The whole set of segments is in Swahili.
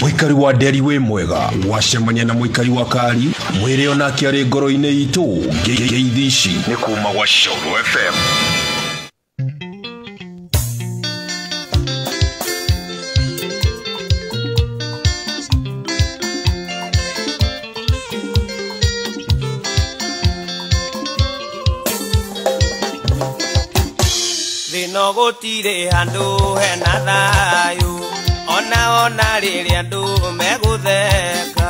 Muikari wa Nderi we mwega wacemania na muikari wa Kari mwire onake ari ngoro-ini itu ngeithi ni kuma gwa Coro FM. Thino gutire handu hena thayu ona riri andu megutheka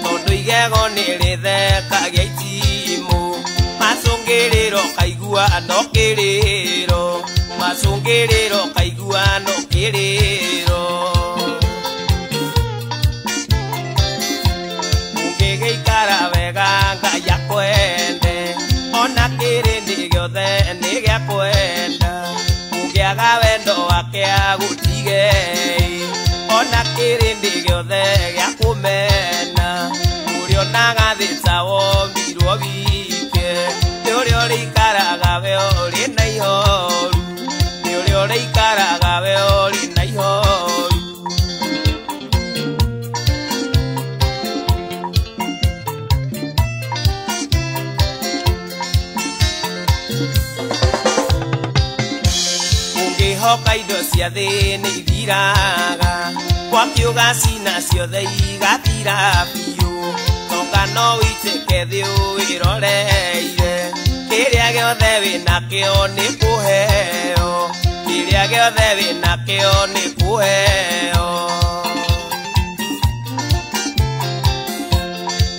tondu igego ni ritheka gia itimu macungiriro kaigua ndokiriro macungiriro kaigua ndokiriro ungigeikara wega Ngai akwende ona kirindi giothe ni gia kwenda ungiaga wendo wake agutige ona kirindi giothe gia kumena urio nagathica wombirwo wike ni urio rikaraga we uri na ihoru ni urio rikaraga we uri na ihoru ungihoka indo cia thi ni ithiraga kwa kiuga cina ciothe igathira biũ tonga no wĩtĩke thĩ wĩroreire kĩrĩa gĩothe wĩnakĩo nĩ kũheo kĩrĩa gĩothe wĩnakĩo nĩ kũheo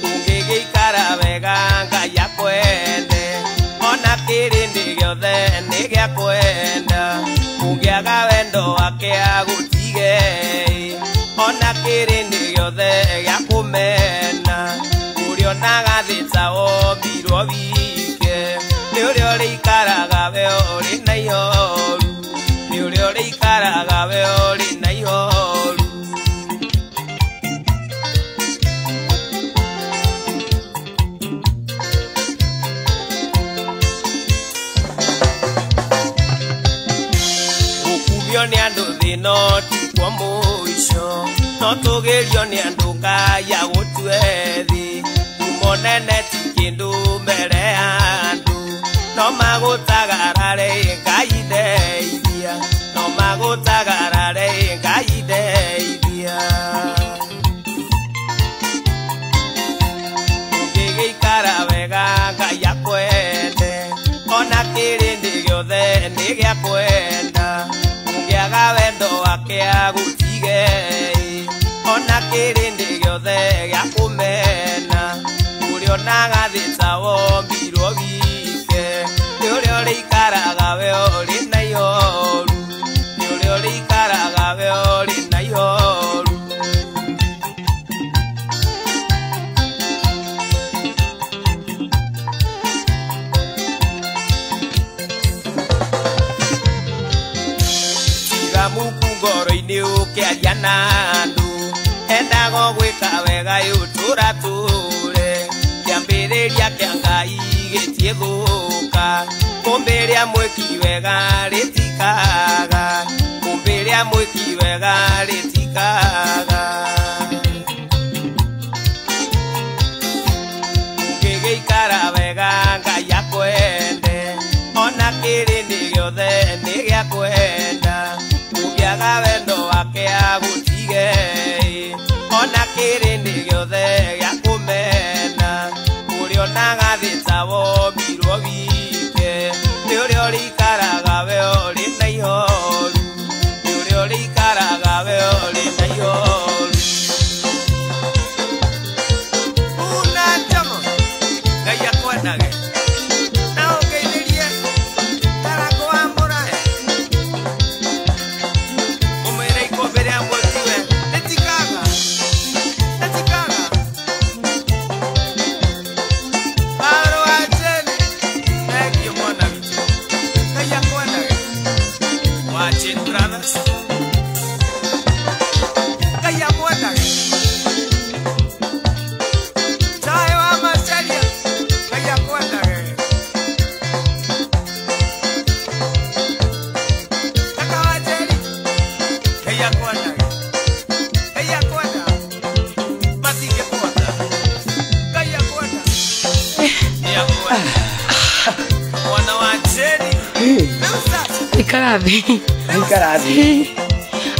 ũngĩgĩikara wega Ngai akwende ona kĩrĩndĩ gĩothe nĩ gĩa kwenda ũngĩaga wendo wake agũtige ona kirindi giothe gia kumena urio nagathica wombirwo wike ni urio rikaraga we uri na ihoru ni urio rikaraga we uri na ihoru ukubio ni andu thino tikwo muico no tugirio ni andu Ngai agutwethi umonene ti kindu mbere andu no magutagarare Ngai ndeithia no magutagarare Ngai ndeithia ungigeikara wega Ngai akwende ona kirindi giothe ni gia kwenda ungiaga wendo wake agutige ona kirindi giothe gia kumena urio nagathica wombirwo wike ni urio rikaraga we uri na ihoru ni urio rikaraga we uri na ihoru tiga muku ngoro-ini ukiaria na andu endago gwika wega uturature kiambiriria kia Ngai gitie thuka kumbiria mwiki wega ritikaga kumbiria mwiki wega ritikaga ungigeikara wega Ngai akwende ona kirindi giothe ni gia kwenda ungiaga wendo wake agutige ona kirindi giothe gia kumena urio nagathica wombirwo wike ni urio rikaraga we uri na ihoru ni urio rikaraga we uri na ihoru una njamo Ngai akwendage na ũngeithĩrie tarango wa mũrahe ũmwĩre ikũmbĩ rĩa mũtiwe rĩtikaga Paro wa jeni Thank you mwana witũ Ngai akwendage Ikarathi. Ikarathi.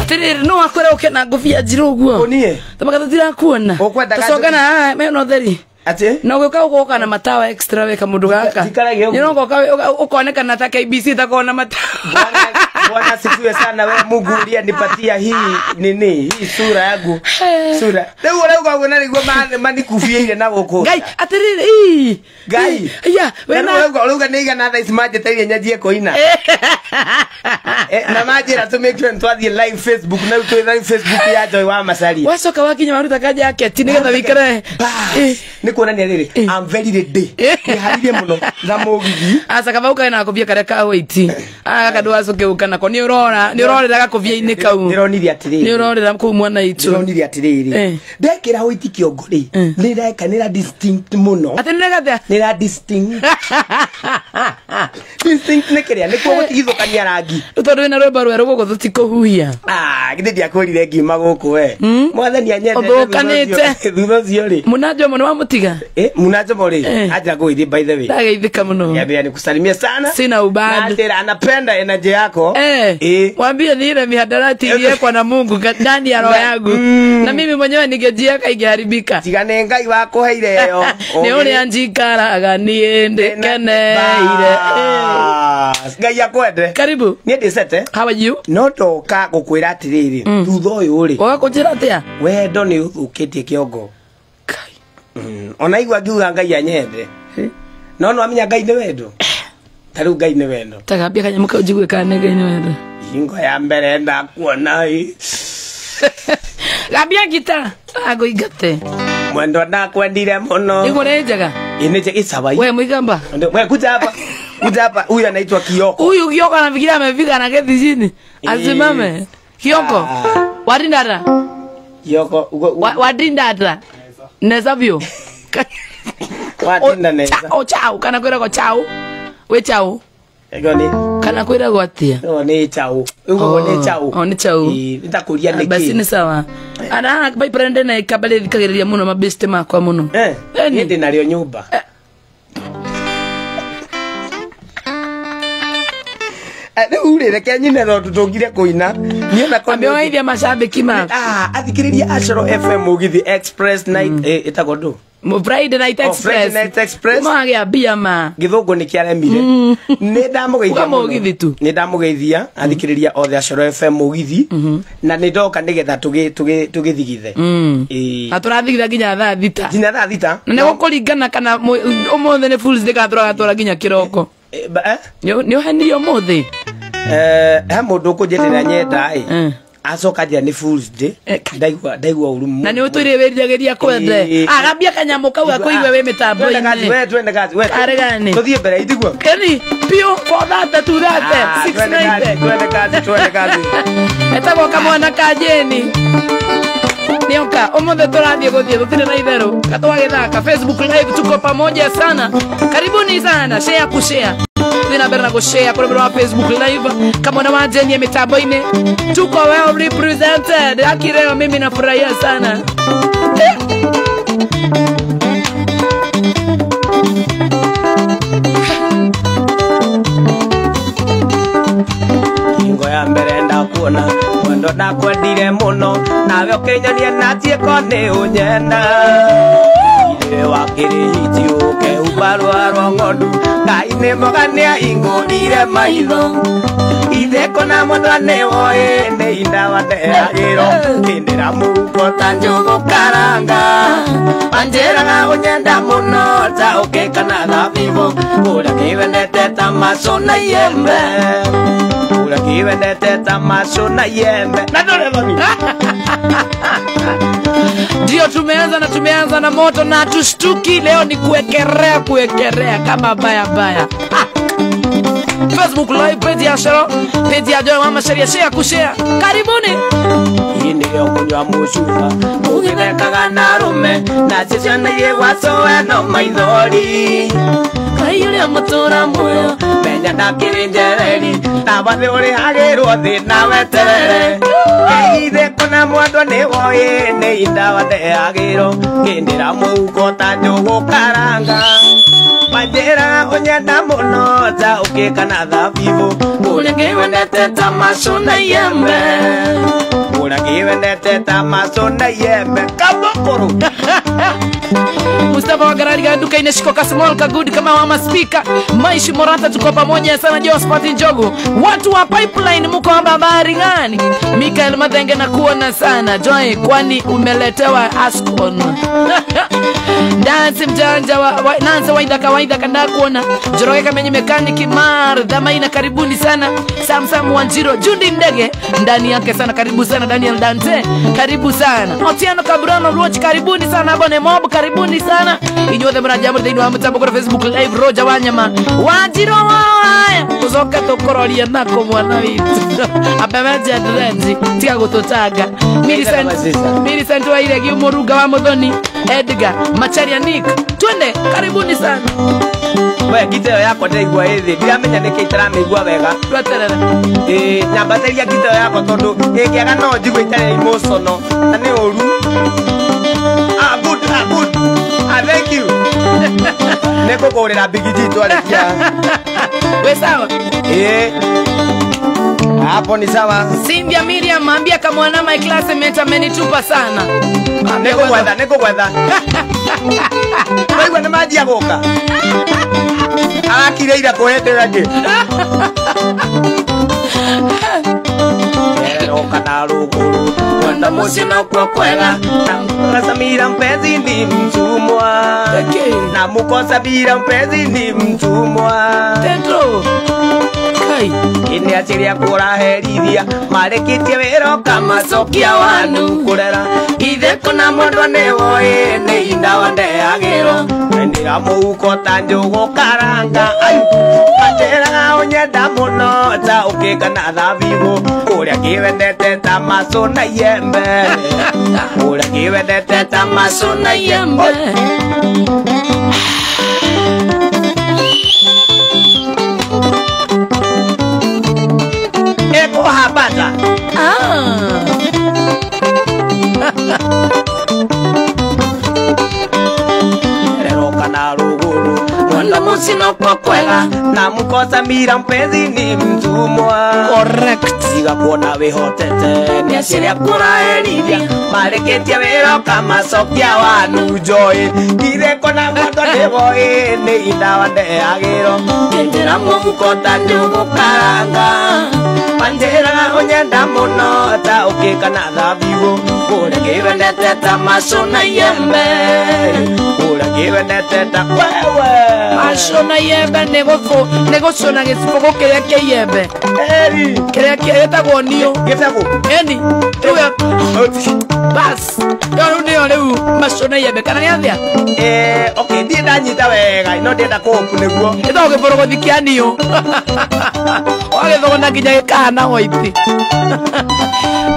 Atiriri no akwera ukena ngufia njiro guo. Onie. Tamaka tutira kuona. Tusongana me no theri. Ati? Na ugoka na matawa extra weka mundu gaka. Ni no ukoneka na ta KBC takona matawa. Bwana sifiwe sana wewe Mungu uliyenipatia hii nini hii sura yangu. Sura. Leo kwa kuna ni mani kufia ile na goko. Gai atiriri. Gai. Ya, wewe niga na tha ismaje tayari nyajie koina. Na maji na tumeke ntwathi live Facebook na tu live Facebook ya Joy wa Masaria. Wasoka wakinya maruta kaje yake tini getha wikare. Ni kuona ni riri. I'm very ready. Ni harire muno na mugithi. Asa kama ukaina akobia kare ka wait. Kadu wasoke ukana ko ni urora gakobia ini kau. Nironire atiriri. Ni urora ku mwana itu. Nironire atiriri. Ndekira wait kiongo ri. Ni ndeka ni distinct muno. Atene gatha. Ni distinct. Distinct ne kiria ni kwa githukania rangi. Utondu na rwimbo rweru guko tutikuhuhia. Githe dia kwirire ngima guku we. Mwathani anyende. Uthukanite. Thutho cio ri. Munajo muno wa mutiga. Munajo mori. Aja kuithi by the way. Ndageithika muno. Yabia nikusalimia sana. Sina ubad. Na anapenda energy yako. Waambie ni ile mihadarati iliyekwa na Mungu ndani ya roho yangu. Na mimi mwenyewe ningejieka ingeharibika. Tigane ngai wako heire yo. Ni ule anjikaraga niende keneire. Ngai akwende. Karibu. Ni ndicete. How are you? No toka gukwira atiriri. Thutha uyu ri. Wagakujira atia? Wendo ni uthukitie kiongo. Ona igwa ngiuga ngai anyende. No amenya ngai ni wendo. Taru ngai ni wendo. Tagambia kanyamuka ujigwe kana ngai ni wendo. Ingo ya mbere ndakuona hii. Gambia gita ago igate. Mwendo ndakwendire muno. Igore njaga. Ineje isabai. Wewe mwigamba. Wewe kuja hapa. Kuja hapa. Huyu anaitwa Kioko. Huyu Kioko anafikiria amefika na keti chini. Azimame. Kioko. Wadindara. Kioko. Wadindara. Nezavyo. Wadinda neza. Chao kana kwera ko chao. We chao. Egoni. Kana kwera ko atia. Ni chao. Ugo ni chao. Ni chao. Nitakuria niki. Basi ni sawa. Ana bai prende na ikabale dikageria muno mabeste makwa muno. Ni ndinario nyumba. Urire kenyine ro tutungire kuina niona kwa ambia waithia mashabiki ma athikiriria Ashoro FM Mugithi Express night itagondo Friday night express. Friday night express. Mwagia bia ma. Githungu ni kiaremire. Ni ndamugeithia Mugithi tu. Ni ndamugeithia athikiriria othe Ashoro FM Mugithi na ni ndoka nigetha tugithigithe. Aturathigitha ginya thaa thita. Ginya thaa thita. Na gukuringana kana umuthi ni fools ndikatura ginya kiroko. Ni uheni umuthi. He mundu kunjirira nyenda acoka njira ni fools day ndaigua urumu na ni utwire wiriagiria kwende agambia kanyamu kau akuigwe we mitambo ini twende kazi we aregani tuthie mbere itigwo keni pio for that to that 6 twende kazi etagwo kamwana ka jeni nioka umothe turathie guthie tutire na itheru katwagithaka Facebook live tuko pamoja sana karibuni sana share kushare Nina berna kushare kwa Facebook live kama na wajeni mitambo ine tuko well represented akireo mimi nafurahia sana ingo ya mbere ndakuona mwendo ndakwendire muno nawe ukinyonia natie ko ni unyenda ire wakirihiti uke ubarwa rongodu ngai ni mogania ingurire maitho ithe kona mwathane woe ni indawa nderagiro kindira muko tanjugu karanga panjeraga unyenda muno ta ukekana thabibu kuria kiwendete ta maco na yembe kuria kiwendete ta maco na yembe na ndore thoni ndio tumeanza na moto na tushtuki leo ni kuekerea kama baya Facebook live page ya Ashoro page ya Joy Mama Sheria share kushare karibuni ini yo kunywa mucuba ugithekaga na rume na cicana ye wacowe no maithori kaiyuri amatora muyo menya ndakirinjereri nabathi uri hagirwo thina weterere ithe kona mwandwa ni woye ni indawa ndehagirwo kindira muhuko ta njugu karanga Panjera onyenda muno ta ukikana thabibu Ulengiwendete tamasho na yembe Ulengiwendete tamasho na yembe Kabokoro Mustafa Wagarari duka inashiko Kasimol Kagudi kama wama speaker Maishi Morata tuko pamoja sana Josphat Njogu watu wa pipeline muko habari gani Mikael Madenge na kuona sana Joy kwani umeletewa Ascon Dance mjanja Nanza waida kawaida kanda kuona Joroge kamenye mekaniki Mar Dhamaina karibuni sana Samsam Wanjiro Jundi Ndege ndani yake sana karibu sana Daniel Dante karibu sana Otiano Cabrano Ruochi karibuni sana Abone Mob karibuni sana Inyothe mna jambo dinu wa mtambo kwa Facebook live Roja Wanyama Wanjiro waya kuzoka tokororia nako mwana witu apemeja drenzi tia gutotaga Millicent wa ile Giumuruga wa Muthoni Edgar Macharia Nick twende karibuni sana we giteo yako ndeigua hithi ndiramenya niki itaramigua wega twaterera nyambateria giteo yako tondu ingiaga no njigua itare emotional na ni uru good thank you neko korera bigiji twalekia we sawa hapo ni sawa Cynthia Miriam ambia kama wana my classmate amenitupa sana neko gwetha wewe ni maji ya boka akire ira kuhetera ki kana ruguru kwenda musina kwa kwela na Samira mpenzi ni mtumwa na mukosa bila mpenzi ni mtumwa Tendo kai ini achiria kuraherithia marekitie wero kama sokia wanu kurera ithe kuna mundu ne woe ne indawa ndeagiro ndira muko tanjugo karanga atera onyenda muno ta ukikana thabibu uria kiwendete tamaso na yembe uria kiwendete tamaso na yembe eko habata rero kana ruguru wanda musino kwa kwela na mukosa mira mpenzi ni mtumwa correct siga kuona wihotete ni ashiria kuraherithia mareketia wero kama sokia wanu joy ire kona moto devoe ni indawa ndeagiro ndira muko tanjugo karanga Panjera onyenda muno ta ukikana thabibu uria kiwendete tamasho na yembe uria kiwendete ta wewe masho na yembe nego shona gisipogo kiria kia yembe eri kiria kietagwo nio gifego eni tuya bas yo ndio leo masho na yembe kana ni athia okay ndi ndanyita wega ino ndenda kuku niguo ito giborogo thikia nio wage thogona nginya gikana oithi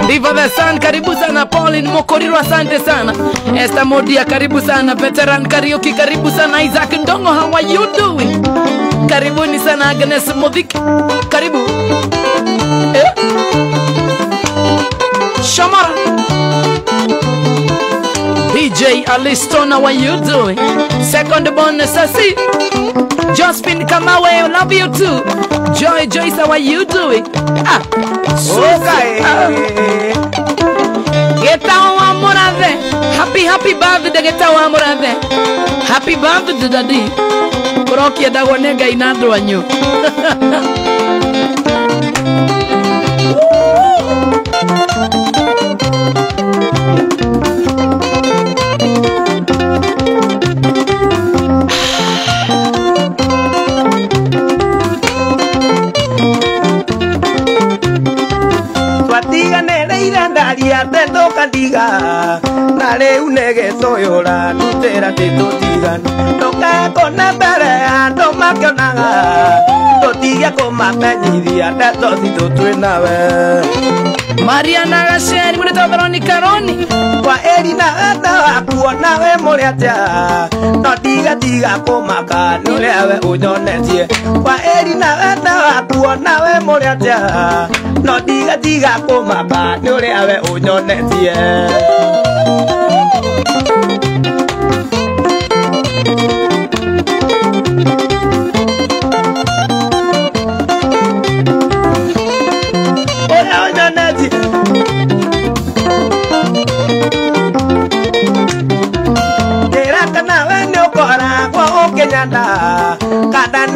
Diva the Sun karibu sana Pauline Mokoriro asante sana Esther Modia karibu sana Veteran Karaoke karibu sana Isaac Ndongo how are you doing karibuni sana Agnes Modhiki karibu Shamara DJ Alistona how are you doing second bonus Sasi Josephine Kamawe love you too Joy Joyce how are you doing okay Geta wa Murathe happy birthday Geta wa Murathe happy birthday daddy Kurokia dagwa nega inando anyu Ndaria tendo kandiga na reu negecoyora tutera titutigan ndokakona mbere andu makionaga tutigia kumamenyithia ndeto citu twi nawe Mariana Gasheni mureta Veronica Roni kwa eri na enda wakuona we muri atia no tiga kumaka nuria we unyonetie kwa eri na enda wakuona we muri atia no tiga kumaka nuria we unyonetie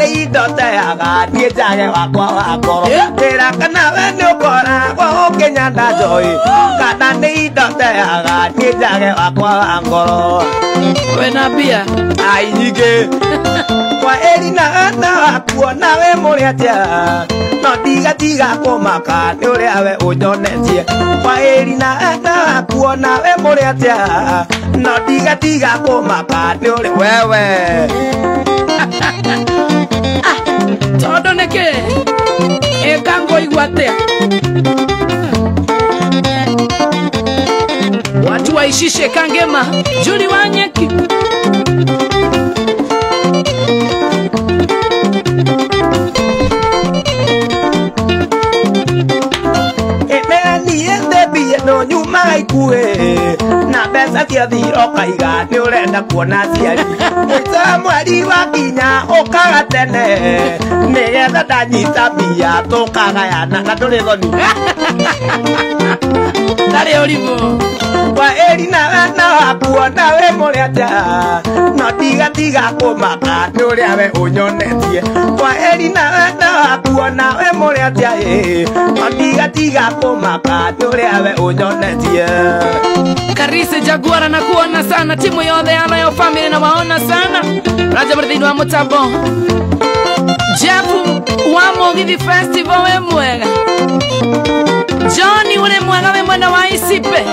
nĩ indo teaga niĩ njage wakwa wa ngoro ndĩra kana we nĩ ũkoragwo ũkĩnyanda njoĩ kana nĩ indo teaga niĩ njage wakwa wa ngoro wena mbia ai nyingĩ kwa eri na wakuona we mũrĩ atĩa no ndigatiga kũmaka nĩ ũrĩa we ũnyonetie kwa eri na wakuona we mũrĩ atĩa no ndigatiga kũmaka nĩ ũrĩa wewe tondũ nĩkĩ ĩka ngũigua atĩa watu waishishe Kangema Juli wa Nyeki no nyuma ikue na mbeca cia thiro kaiga nĩ ũrenda kuona ciari mũico mweri wa kinya ũkaga tene nĩgetha ndanyita mbia tũkagayana na ndũrĩ thoni ndarĩ ũrimũ kwa eri na wakuona we mũrĩ atĩa no ndigatiga kũmaka nĩ ũrĩa we ũnyonetie kwa eri na wakuona we mũrĩ atĩa no ndigatiga kũmaka nĩ ũrĩa we ũnyonetie Karise Jaguara na kuona sana timu yothe ya Royal Family na waona sana Raja Mardini wa Mutambo Jefu wa Mugithi Festival we mwega Johnny ule mwega we mwana wa Isipe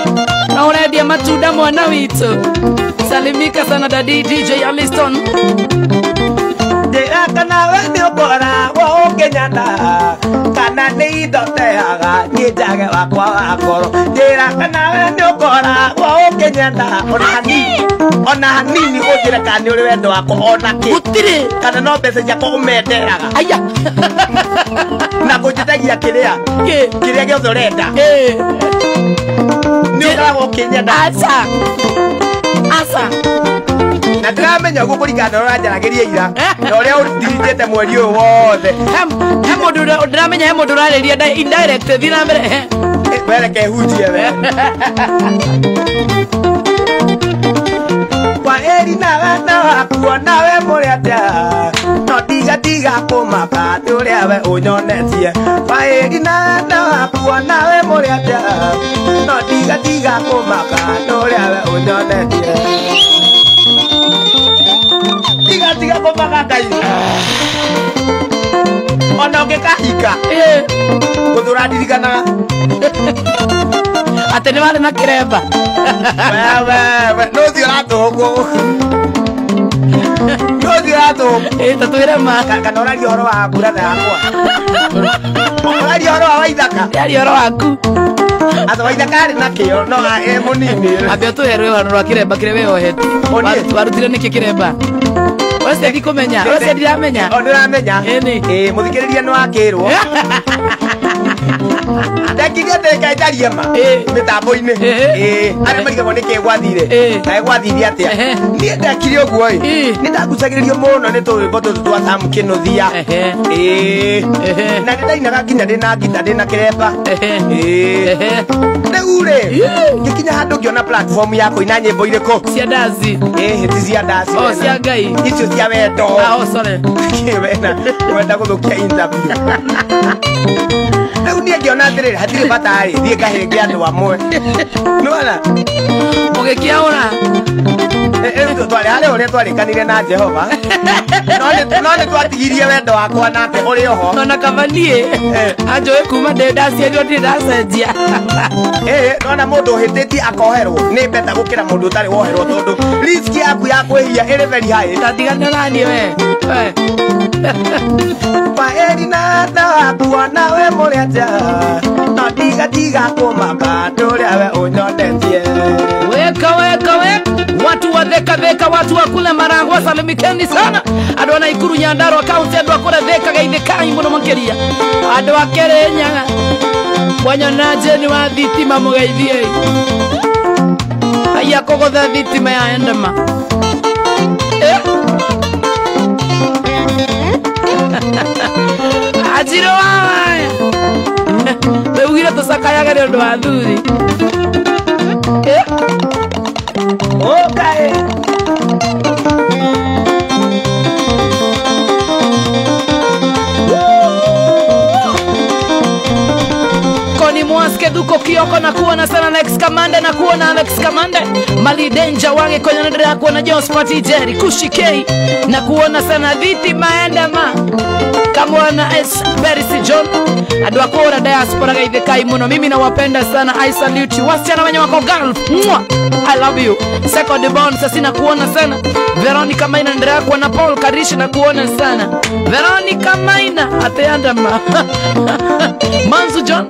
na uredia matunda mwana wito salimika sana dadi DJ Aliston ndĩra kana we nĩ ũkoragwo ũkĩnyanda kana nĩ indo teaga niĩ njage wakwa wa ngoro ndĩra kana we nĩ ũkoragwo ũkĩnyanda ona hanini ũnjĩre kana nĩ ũrĩ wendo wakwa ona kĩ gũtirĩ kana no mbeca ciakwa ũmenderaga aya na kũnjĩtagia kĩrĩa gĩothe ũrenda nĩ ũkoragwo ũkĩnyanda asa na ndĩramenya ũguo kũringana na ũrĩa ũranjaragĩria ira na ũrĩa ũndirindĩte mweri ũyũ wothe he mũndũ ndĩramenya he mũndũ ũrarĩria indirect thiĩ na mbere wereke hunjie we kwa eri na wakuona we mũrĩ atĩa no ndigatiga kũmaka nĩ ũrĩa we ũnyonetie kwa eri na wakuona we mũrĩ atĩa no ndigatiga kũmaka nĩ ũrĩa we ũnyonetie ndigatiga kũmaka Ngai ona ũngĩkahika gũthũra ndirikanaga atĩ nĩ warĩ na kĩremba wewe nũthi ũratũgũ tatwĩre ma kana ũraria ũhoro wa buratha yakwa ũraria ũhoro wa Waithaka yaria ũhoro waku atha Waithaka arĩ na kĩo no e mũnini ambia tũherwe ũhoro rwa kĩremba kĩrĩa weyohete warutire nĩkĩ kĩremba wese ndikumenya wese ndiramenya ndiramenya mũthikĩrĩria nĩ wakĩrwo ndekithia ndĩkenjaria ma mĩtambo-inĩ arĩa marigagwo nĩkĩ gwathire kaĩ gwathirie atĩa niĩ ndekire ũguo nĩ ndagucagĩrĩrio mũno nĩ tũrwĩmbo tũtũ twa Sam Kĩnuthia na nĩ ndainaga nginya ndĩna ngita ndĩna kĩremba rĩu rĩ ngĩkinya handũ ngĩona platform ya kũina nyĩmbo irĩkũ cia ndaci ti cia ndaci cia Ngai icio cia wendo wenda gũthũkia interview rĩu niĩ ngĩona atĩrĩrĩ hatirĩ bata rĩ thiĩ ngahĩnge andũ amwe nĩwona ũgĩkĩaũra twarĩ harĩa ũrĩa twarĩkanire na Jehova no nĩ twatigirie wendo wakwa nake ũrĩ oho ona kama niĩ anjũĩ kuma ndĩ ndaciario ndirĩ ndacenjia nona mũndũ ũhĩtĩtie akoherwo nĩ beta gũkĩra mũndũ ũtarĩ woherwo tondũ risk yaku ya kwĩhia ĩrĩ very high tatigana naniĩ we Paeri na wakuona we mũrĩ atĩa no ndigatiga kũmaka ndũrĩa we ũnyonetie weka watu wa Theka watu wa kule Maragwa salimikeni sana andũ na Ikuru Nyandarua kaunti andũ akũra Theka geithĩkai mũno makĩria andũ a Kĩrĩnyaga wanyona jeni wa thitima mũgeithie aya kũgũtha thitima ya endema ajiro wae beugire tũcakayaga nĩ ũndũ wa thuthi Keduko Kioko na kuona sana Alex Kamande na kuona Alex Kamande Mali Denja wange kwenye nadra kuona Jones Party Jerry Kushi K na kuona sana Viti Maenda Ma Kamwana S Perisi John Adwa kuona diaspora gaithe kai muno mimi na wapenda sana I salute you wasichana wenye wako Gulf I love you Second Bond sasa na kuona sana Veronica Maina ndra kuona Paul Karishi na kuona sana Veronica Maina ateanda ma Manzu John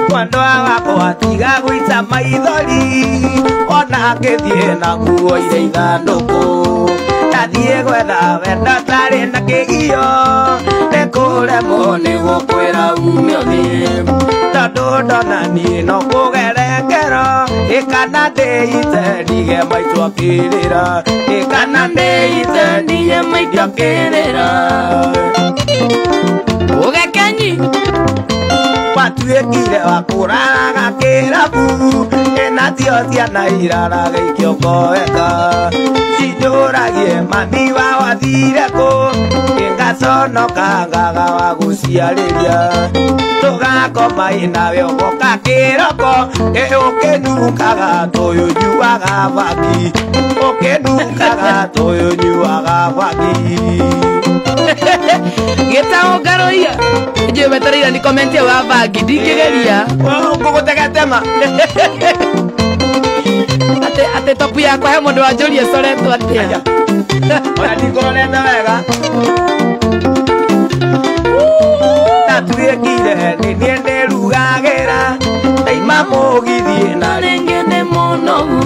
Mwando wako atiga gwita maithori ona ngithie na nguo ire ithandũkũ ndathie gwetha wenda tarĩ na kĩgio nĩkũremwo nĩguo kwĩra umĩothi tondũ ndona niĩ no kũgere ngero ĩkana ndĩite ndige maitũ akĩrĩra ĩkana ndĩite ndige maitũ akĩrĩra Ugekenyi Watuĩkire wa kũraraga kĩrabu ĩna tio ciana iraraga ikĩongoeka cindũragie mami wa wathire kũ ĩgaconoka ngaga wa gũciarĩria tũgakoma inawe ũgoka kĩroko ũkĩnukaga tũyũ nyuaga bangi ũkĩnukaga tũyũ nyuaga bangi Geta Garoia Je metarira ni komentia wa bagi dikigeria Ngugutegetema Ate topu yako he mundu wanjuria soretwo atia Ona ndikororete wega Tatuĩkire nĩ niĩ ndĩrugagĩra ndaima mũgithi na rĩngĩ nĩ mũnogu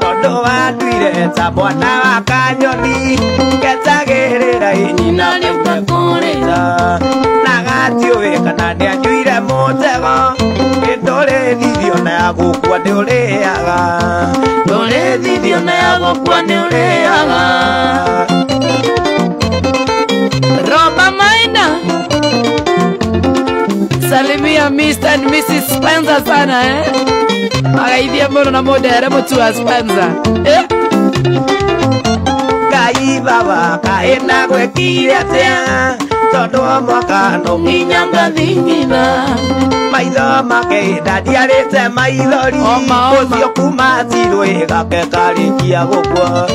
tondũ wanduire ta mwana wa kanyoni ketagĩrĩra inyina rĩu ngakũrĩra na gatiũĩ kana nĩanjuire mũtego ndũrĩthithio na ya gũkua nĩũrĩaga ndũrĩthithio na ya gũkua nĩũrĩaga Roba Maina Salimia Mr. and Mrs. Spencer sana Agaithia mũno na mũndere mũtu wa Spencer Ngai baba kaĩna gwĩkire atĩa tondũ mwaka nũnginya ngathingitha maitho make ndandiarĩte maithori ũcio kuma tirũ gake karĩkia gũkua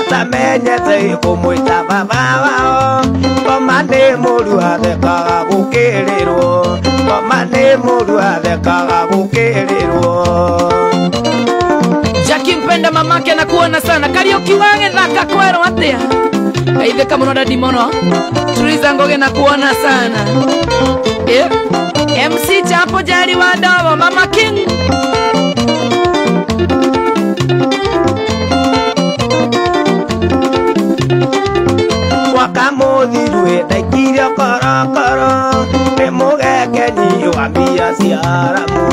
atamenyete kũmwĩta baba wao ngoma nĩ mũru athekaga gũkĩrĩrwo ngoma nĩ mũru athekaga gũkĩrĩrwo Jackie mpenda mamake na kuona sana Karaoke wange thaka kwero atia Aithe kama dadi mono Tuliza ngoge na kuona sana MC Chapo Jari wa Dovo Mama King Wakamũthirwe ndaikire korokoro nĩ mũgekenyi wa mbia ciaramu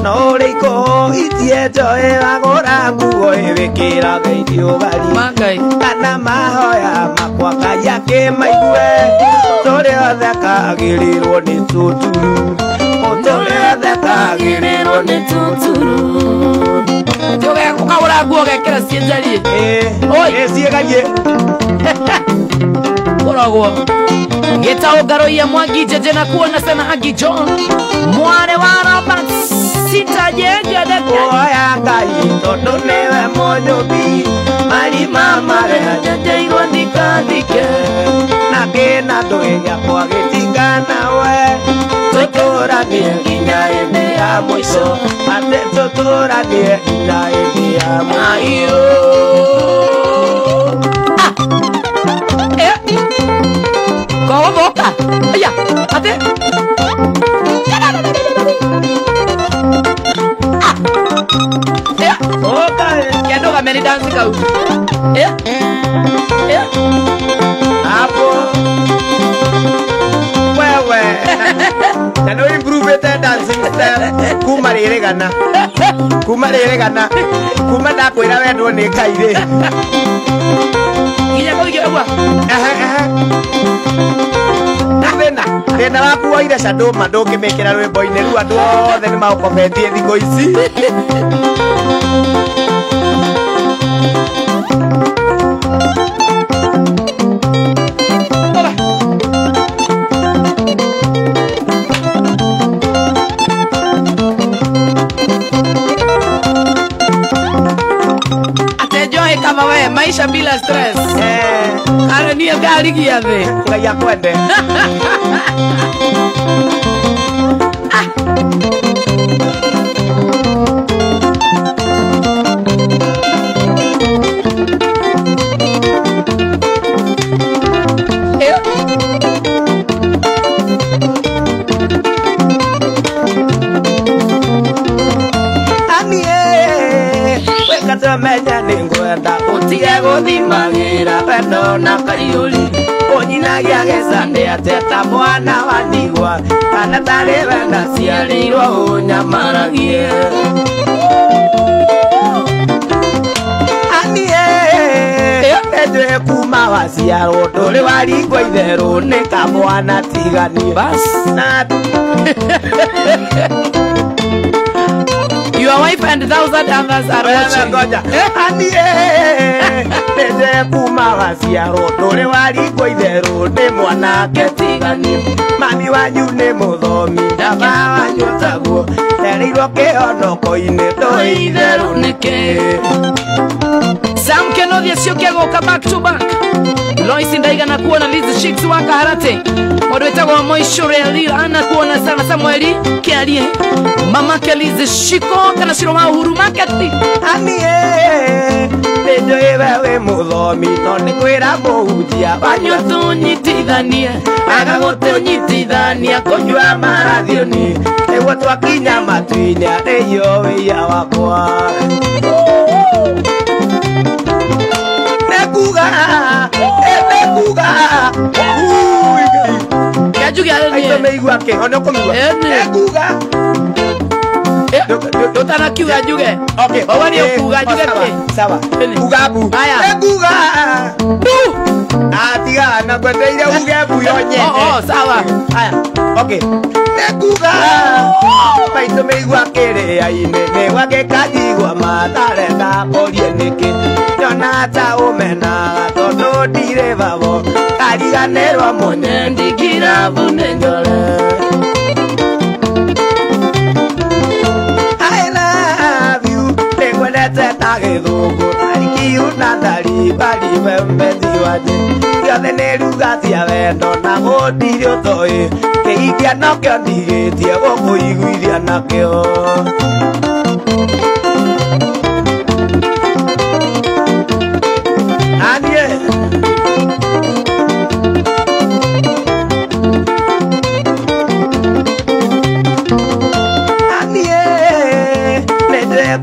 no ũrĩ ikũhitie njoĩ wagũra nguo ĩwĩkĩraga irio bari kana mahoya makwa Ngai akĩmaigue tũrĩ othe kagĩrĩrwo nĩ tũturu tũrĩ othe kagĩrĩrwo nĩ tũturu Ukagũra nguo gekĩra cienjarie ciĩgarie Korogwo Geta Garoia Mwangi Jeje na kuona sana Agi John Mware wa Robert Sita Jega Deke Oya Ngai tondũ nĩwe mũnyũmbi marima marĩa nyenjeirwo ndikandike na kĩna ndũĩ gĩakwa gĩtinganawe tũtũranie nginya hĩndĩ ya mũico atĩ tũtũranie nginya hĩndĩ ya mũico Kogo boka Aya Ate Oka Kiendo kameni dansi kau Hapo Wewe Na no improve the dancing style Kuma rĩrĩ gana Kuma ndakwĩra wendwo nĩ Ngai rĩ Nginya kũigua Thĩna Thina waku woire Shadoma ndũngĩmĩkĩra rwĩmbo-inĩ rũu andũ othe nĩ maũkometie thikũ ici. Kama we maisha bila stress. Kare ni gari giathe. Ngai akwende. Menya ningwenda utige guthimagira wendo na kaiuri unyinagia gicande ateta mwana wa ndigwa kana tari wenda ciarirwo unyamaragie anie ndwe kuma waciarwo nduri waringwo itherũ nĩ kamwana tiganie na your wife and 1,000 others are watching. Nende kuma waciarwo ndũrĩ waringwo itherũ nĩ mwanake tigani mami wanyu nĩ mũthomi baba wanyu taguo erĩirwo kĩhonoko-inĩ ndũĩ itherũ nĩkĩ. Sam Kenothia ciokia gũka back to back. Lois ndaigana kuona Liz Shicks wa Kaharate. Mũndũ wĩtagwo Moishure Lila anakuona sana Samueli Kiarie. Mama Liz Shiko kana Shiro wa Uhuru Market. Anie nĩnjũĩ we wĩ mũthomi no nĩ kwĩra mũhunjia wanyu tũnyitithanie agagũtũnyitithania kũnyua marathioni nĩguo twakinya matu-inĩ arĩyo wĩia wakwa. Nekuga Kajuge alini meigua ke ono komigua nekuga Dotana kiuga juge. Okay. Owani okuga juge ke. Sawa. Ugabu. Aya. Nekuga. Atiga na kweteire ugebu yonye. Sawa. Aya. Okay. Nekuga. Maito meigua kere aine ne wake kajigwa matare ka korie niki. Yona ta umena todo dire babo. Kariganerwa monye ndigira bunenjole. Gĩthũngũ arikiu na ndari bari mbembethi waje ciothe nĩ ruga cia wendo na gũndirĩ ũtoĩ kĩhikia nokĩo ndigĩtie gũkũiguithia nakĩo. Anie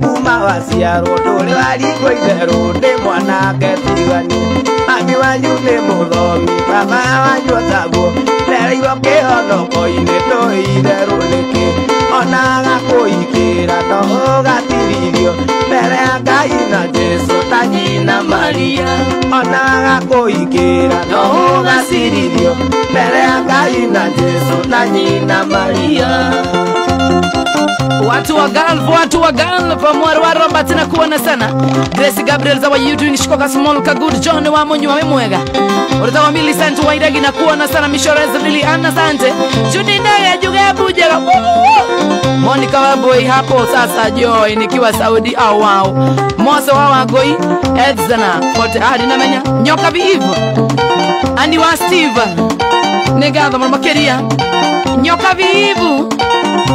kuma waciarwo ndũrĩ waringwo itherũ nĩ mwanake tigani mami wanyu nĩ mũthomi baba wanyu otaguo ndereirwo kĩhonoko-inĩ ndũĩ itherũ nĩkĩ ona agakũikĩra no ũgatiririo mbere ya Ngai na Jesũ ta nyina Maria ona agakũikĩra no ũgaciririo mbere ya Ngai na Jesũ na nyina Maria. Watu wa Galva Mwaru wa Robert na kuona sana Grace Gabriel za wa YouTube nishikoka small ka good John wa Munyu wa Mwega Urita wa Millicent wa Iregi na kuona sana Mishorez Lili Anna Sante Judy Ndaya Juga Bujera Monica wa boy hapo sasa Joy nikiwa Saudi au wow Mosa wa Wagoi Edzana Kote hadi na menya Nyoka Vivu Ani wa Steve Negadha Marmakeria Nyoka Vivu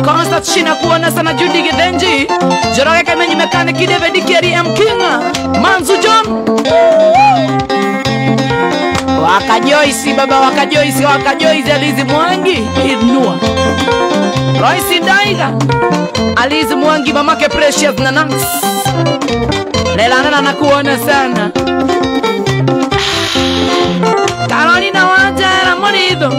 Constant Shina kuona sana Judy Gedenji Joroge Kamenyi Mechanic David Keri M. Kinga Manzu John Wakajoisi baba wakajoisi Alizi Mwangi Idnua Royce Ndaiga Alizi Mwangi mamake Precious na Nance Lelana na kuona sana Carolina Wajera Monido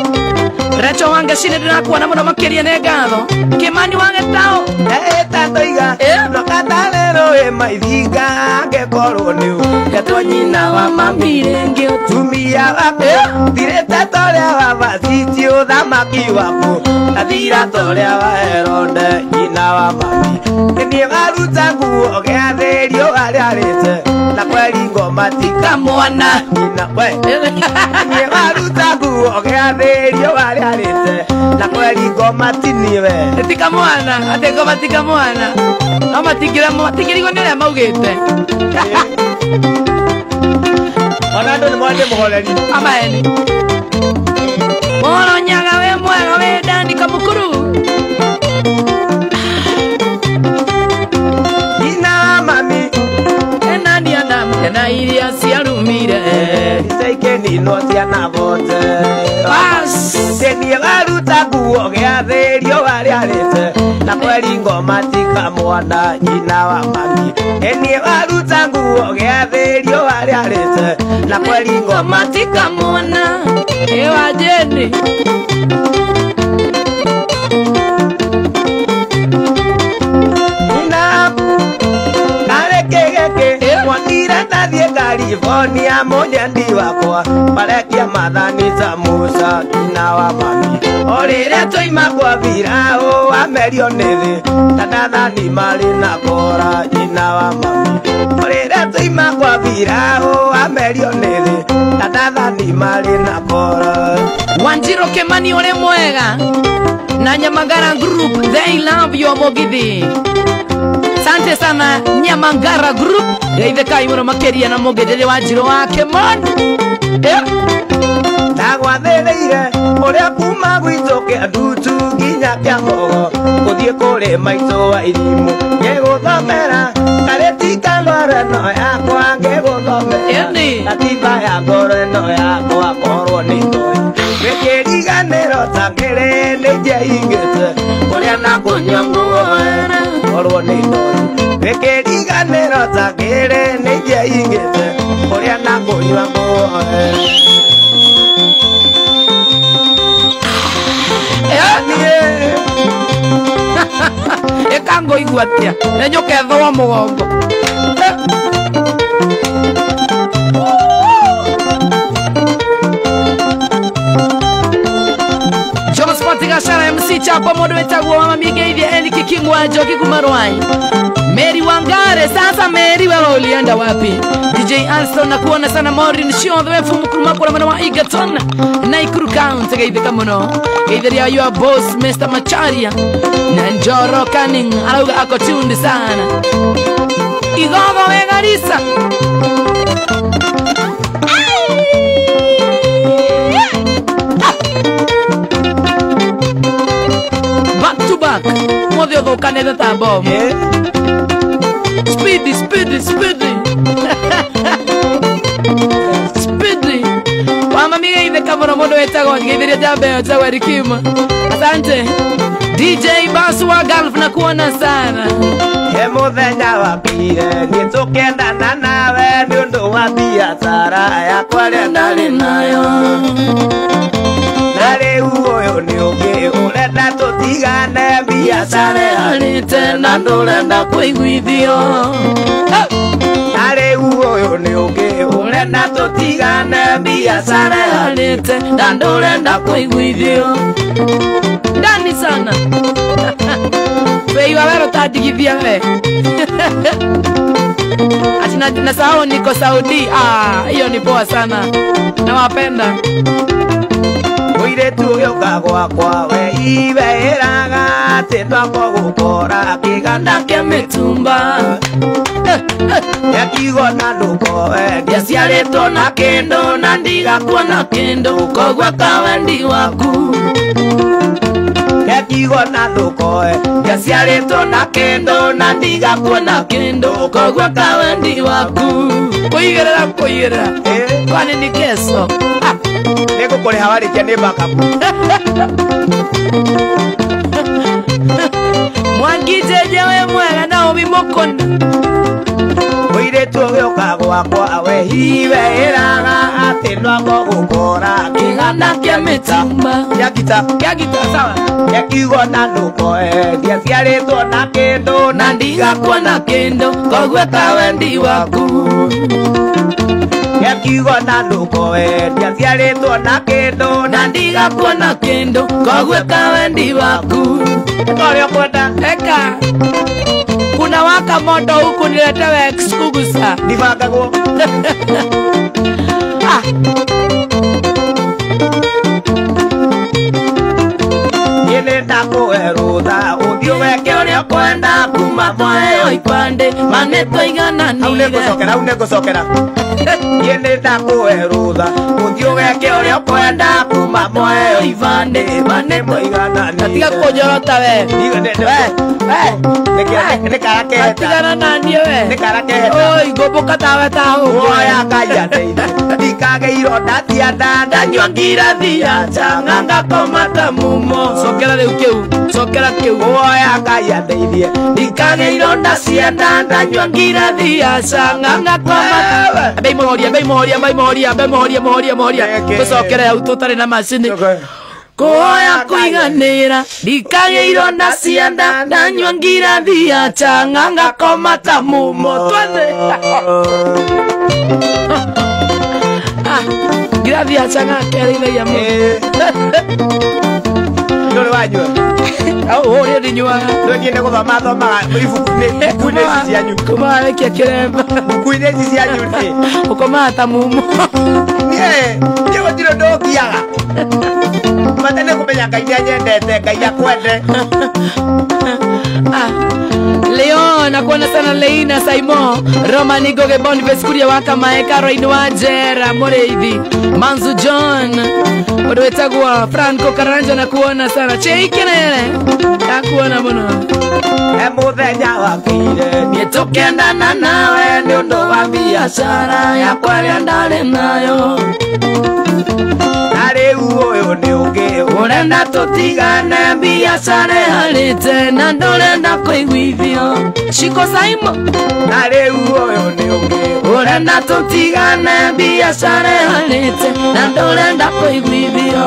Recho wange shine dinakuona muno makeria negatho Kimani wange tao tatoiga nokatalero maithiga ngekorwo nĩu gatonyina wa mamire ngĩtumia wako thirĩte torĩa wa basi hiti uthamaki waku na thira toria wa Herode nyina wa mami nie waruta nguo gĩathĩrio harĩa arĩte na kweri ngoma tikamwana nyina we nie waruta nguo gĩathĩrio harĩa arĩte na kweri ngoma tiniwe tikamwana ate ngoma tikamwana no matikĩrigwo nĩ ũrĩa maugĩte ona andũ nĩ mwandĩ mũhoreri amaeni Moronyaga we mwega we Dani Kamukuru Ina mami Enani anam Ena iria siarumire Iseike nino siana vote Pas Senie waruta nguo gĩathĩrio harĩa arĩte na kweri ngoma tikamwana nyina wa mami Enie waruta nguo gĩathĩrio harĩa arĩte na kweri ngoma tikamwana Ewa jeni Ina Karekegeke Mwandire nathiĩ California Mũnyendi wakwa Parekia mathani ta Musa nyina wa mami O rĩrĩa twoima kwa Firaũ Amerio nĩ thĩ na nathani marĩ na kora nyina wa mami O rĩrĩa twoima kwa Firaũ Amerio nĩ thĩ na nathani marĩ na kora Wanjiro Kemani ule mwega na Nyamangara Group they love you Mogithi Sante sana Nyamangara Group Geithĩkai mũno makĩria na mũngĩthĩri Wanjiro wa Kemani Nagwathĩrĩire ũrĩa kuma gwitũ kĩandutu nginya kĩamogo gũthiĩ kũrĩ maitũ wa irimũ ngĩgũthomera karĩti ka ngoro ĩno yakwa ngĩgũthomera katiba ya ngoro ĩno yakwa korwo nĩ itoi gĩkĩriganĩro ta kĩrĩ nĩnjeingĩte kũrĩa na kũnyua nguoera korwo nĩ itoi gĩkĩriganĩro ta kĩrĩ nĩnjeingĩte kũrĩa na kũnyua nguoera Ekango iguatia nenyo kethoa mugongo Jonas Patigashara MC chapa modo wetagwo mami geithia Eli Kikingwa Joki Kumarwai Mary Wangare sasa Mary wewe ulienda wapi DJ Alston na kuona sana Maureen Shio the fumu kuruma kwa mwana wa Egerton na Ikuru County geithika muno geithia your boss Mr Macharia na Njoro Canning alauga ako tuned sana Igogo wegarisa Back to back Modio do caneta ta bom Speedy Speedy Mama mimi ile kama modo wetagwo ngeithia jambe za Rikima Asante DJ Basu wa Gulf na kuona sana He muthenya wakire nitũkendana nawe nĩ ũndũ wa biacara yakwa rĩa ndarĩ nayo na rĩu ũyũ nĩ ũngĩ ũrenda tũtigane biacara yarĩte na ndũrenda kũiguithio na rĩu ũyũ nĩ ũngĩ ũrenda tũtigane biacara yarĩte na ndũrenda kũiguithio Ndani sana Feiwa wero tadigithia we Ati na sao niko Saudi hiyo ni poa sana Nawapenda Mũirĩtu ũyũ gwakwa we ibeĩraga atĩ twakũgũkora kĩganda kĩa mĩtumba Yakigo na ndũko ndiaciarĩtwo na kĩndũ na ndigakuona kĩndũ koguo kawendi waku Yakigo na ndũko ndiaciarĩtwo na kĩndũ na ndigakuona kĩndũ koguo kawendi waku Kũigĩrĩra kwani ni keso Nĩngũkũrĩha warĩkia nĩ backup Mwangijeje we mwega na umimokona Mũirĩtu ũyũ gwakwa we ibeĩraga atĩ twakũgũkora kĩganda kĩa mĩtumba Yagita sawa Yakigo na ndũko ndiaciarĩtwo na kĩndũ na ndigakuona kĩndũ koguo kawendi waku Ekiugo na ndukowe ndiaciarĩtwo na kĩndũ na ndigakuona kĩndũ kogwĩka wendi waku ũrĩa ũkwenda eka kuna waka moto huku niletewe kugusa ndibangagwo nĩnda kũwerũtha ũthiũ weke ũrĩa ũkwenda kuma mwayo ipande manĩtwo igananire hau nĩngũcokera nĩnda kũwerũtha ũthiũ weke ũrĩa ũkwenda kuma mwayo ivande manĩtwo igananire atiga kũnjorota we atigana nanie we oi ngũmbũka tawe woya Ngai andeithie ndikageirwo ndatia ndanyua ngirathi ya changa ngakoma ta mumo cokera rĩu kĩu cokera kĩu woya Ngai andeithie ndikageirwo ndacienda ndanyua ngirathi ya changa ngakoma mbei tũcokere hau tũtarĩ na macini kuhoya kũiganĩra ndikageirwo ndacienda ndanyua ngirathi ya changa ngakoma ta mumo twathe ngirathi ya changa kerĩithagia ndũrĩ wanyua ũrĩa ndĩnyuaga ndũthiĩ nĩ gũthoma thomaga ibuku-inĩ ici cianyu kũmarekia kĩremba ibuku-inĩ ici cianyu nĩ ũkomaga ta mumo niĩ gũtirĩ ndũngiaga mate nĩ kũmenya Ngai nĩanyendete Ngai akwende leo nakuona sana Leina Saimo Romani Goge Boniface Kuria waka maeka Roin wa Jera Moreithi Manzu John Odwetagwa Franco Karanja nakuona sana Cheike nele nakuona muno muthenya wakire nĩtũkendana nawe nĩ ũndũ wa biacara yakwa ĩrĩa ndarĩ nayo na rĩu ũyũ nĩ ũngĩ ũrenda tũtigane biacara ĩharĩte na ndũrenda kũiguithio Shiko Saimo na rĩu ũyũ nĩ ũngĩ ũrenda tũtigane biacara ĩharĩte na ndũrenda kũiguithio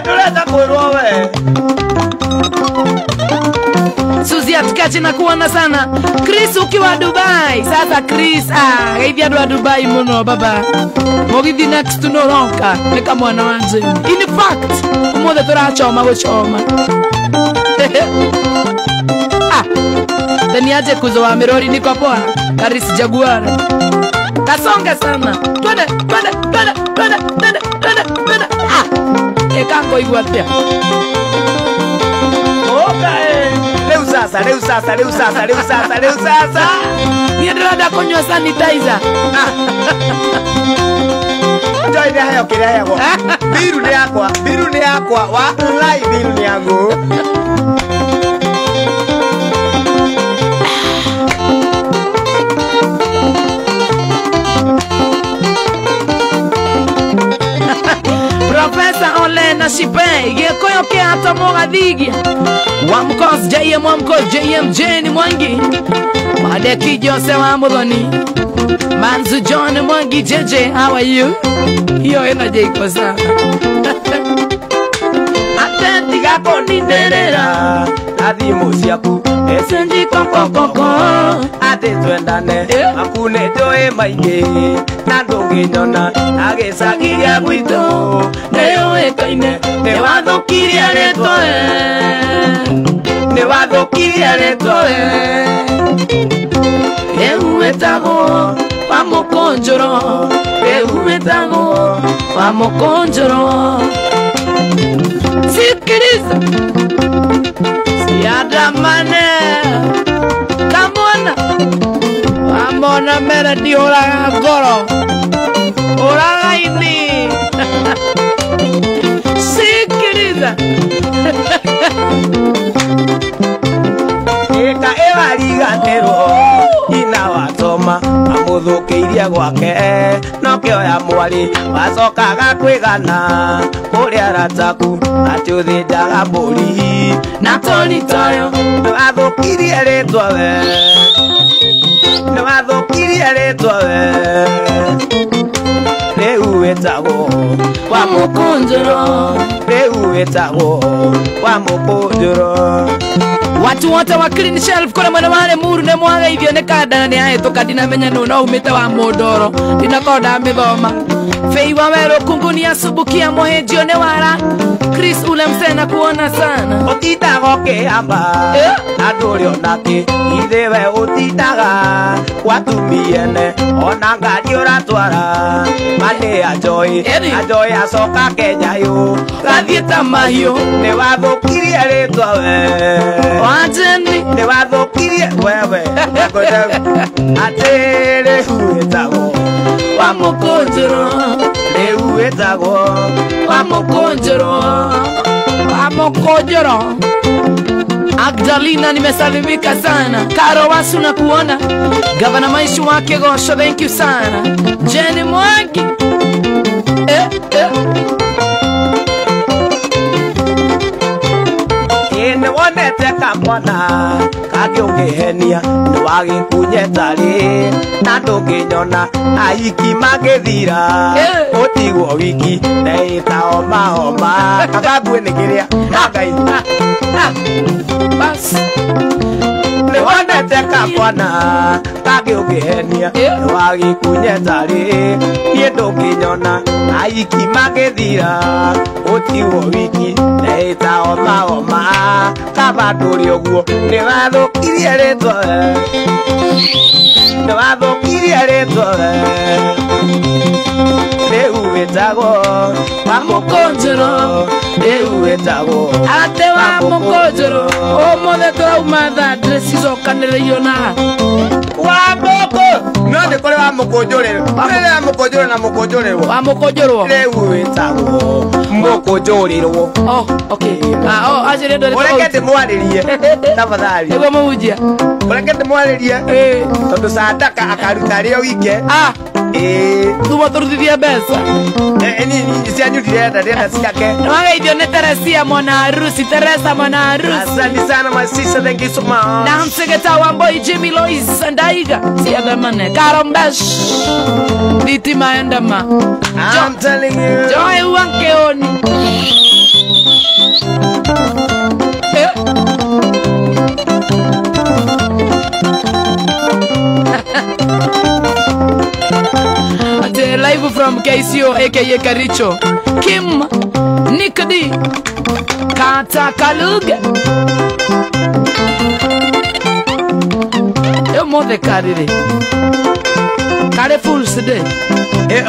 ndũrenda kwĩrwo we Suzi atikache na kuona sana Chris ukiwa Dubai sasa Chris geithia andũ a Dubai muno baba mugithi next to Noronka nika mwana wanje in fact umuthi turachoma guchoma Tani aje kuzoa mirori niko poa Karis Jaguar kasonge sana twende ekango igwatia rĩu sasa niĩ ndĩrenda kũnyua sanitizer Joy nĩ aheo kĩrĩa heagwo biru nĩ yakwa wallahi biru nĩ yangu Professor Olena Shipe gĩkũyũ kĩa mũgathigia Wamkos JM Wamkos JM Jane Mwangi Madeki Jose wa Muthoni Manzu John Mwangi JJ how are you hiyo energy iko sana atetiga kũninĩrĩra na thimũ ciaku esenji kokokoko atĩ twendane aku nĩ njũĩ maingĩ na ndũngĩnyona na gĩcagi gĩa gwitũ nĩyũĩkaine nĩwathũkirie rĩtwa nĩwathũkirie rĩtwa rĩu wĩtagwo wa mũkũnjũro rĩu wĩtagwo wa mũkũnjũro sikiliza siandamane kamona wamona Melody ũraga ngoro ũraga ini sikiliza ĩka ĩwariganĩrwo nyina watoma amũthũkĩirie gwake no kĩoya mwarĩ wacokaga kwĩgana kũrĩa arataku atĩ ũthĩnjaga mbũri na toni toyo nĩwathũkirie rĩtwa we nĩwathũkirie rĩtwa we rĩu wĩtagwo wa mũkũnjũro rĩu wĩtagwo wa mũkũnjũro watu wote wa clean shelf kora mwana wale muru ne mwaga ivyo ne kada ne ae toka dina menya no umete wa modoro dina koda mithoma fei wa wero kungunia subukia mohejio ne wara Chris ule msena kuona sana otitaga kiamba anduri onake ithiwe utitaga watumiene ona ngari uratwara mane ajoi acoka Kenya yu gathieta mahio ni wathukirie ritwa we wajeni ni wathukirie wewe atiri huetago wa mukonjero riu wetago wa mukonjero Agdalina nimesalimika sana Karo Wasu na kuona Gavana Maishu wake Gosho thank you sana Jenny Mwangi Ine wonete kamwana kagiungihenia ni wagikunyetari na ndunginyona aiki magithira utigwo wiki neita homa kabagwe nigiria ngai bas ni wonete kamwana kagiungihenia ni wagikunyetari ni ndunginyona aiki magithira utigwo wiki neita homa kabanduri oguo ni wathukirie ritwa ni wathukirie ritwa riu wetagwo wa mukonjero riu wetagwo ate wa mukonjero omothe turauma tha dress icokanĩrĩirio na wa moko no ndi kore wa mukonjorero wa mukonjorero na mukonjorero wa mukonjorwo riu wetagwo mukonjorero oh okay ajire ndo ureke ndimwaririe tafadhali ego muhunjia ureke ndimwaririe tondu Sadaka akaruta rio wike tumo turuthithia mbeca ni cianyu ndirenda ciake nĩwageithio nĩ Teresia mwana harusi Teresa mwana harusi asante sana my sister thank you so much na msegeta wa Mboi Jimmy Lois Ndaiga siadhamane Karombesh thitima endama I'm telling you Joy wankeoni live from KCO aka Karicho Kim Nikdi Kata Kaluga Mothe karire Kare Fools Day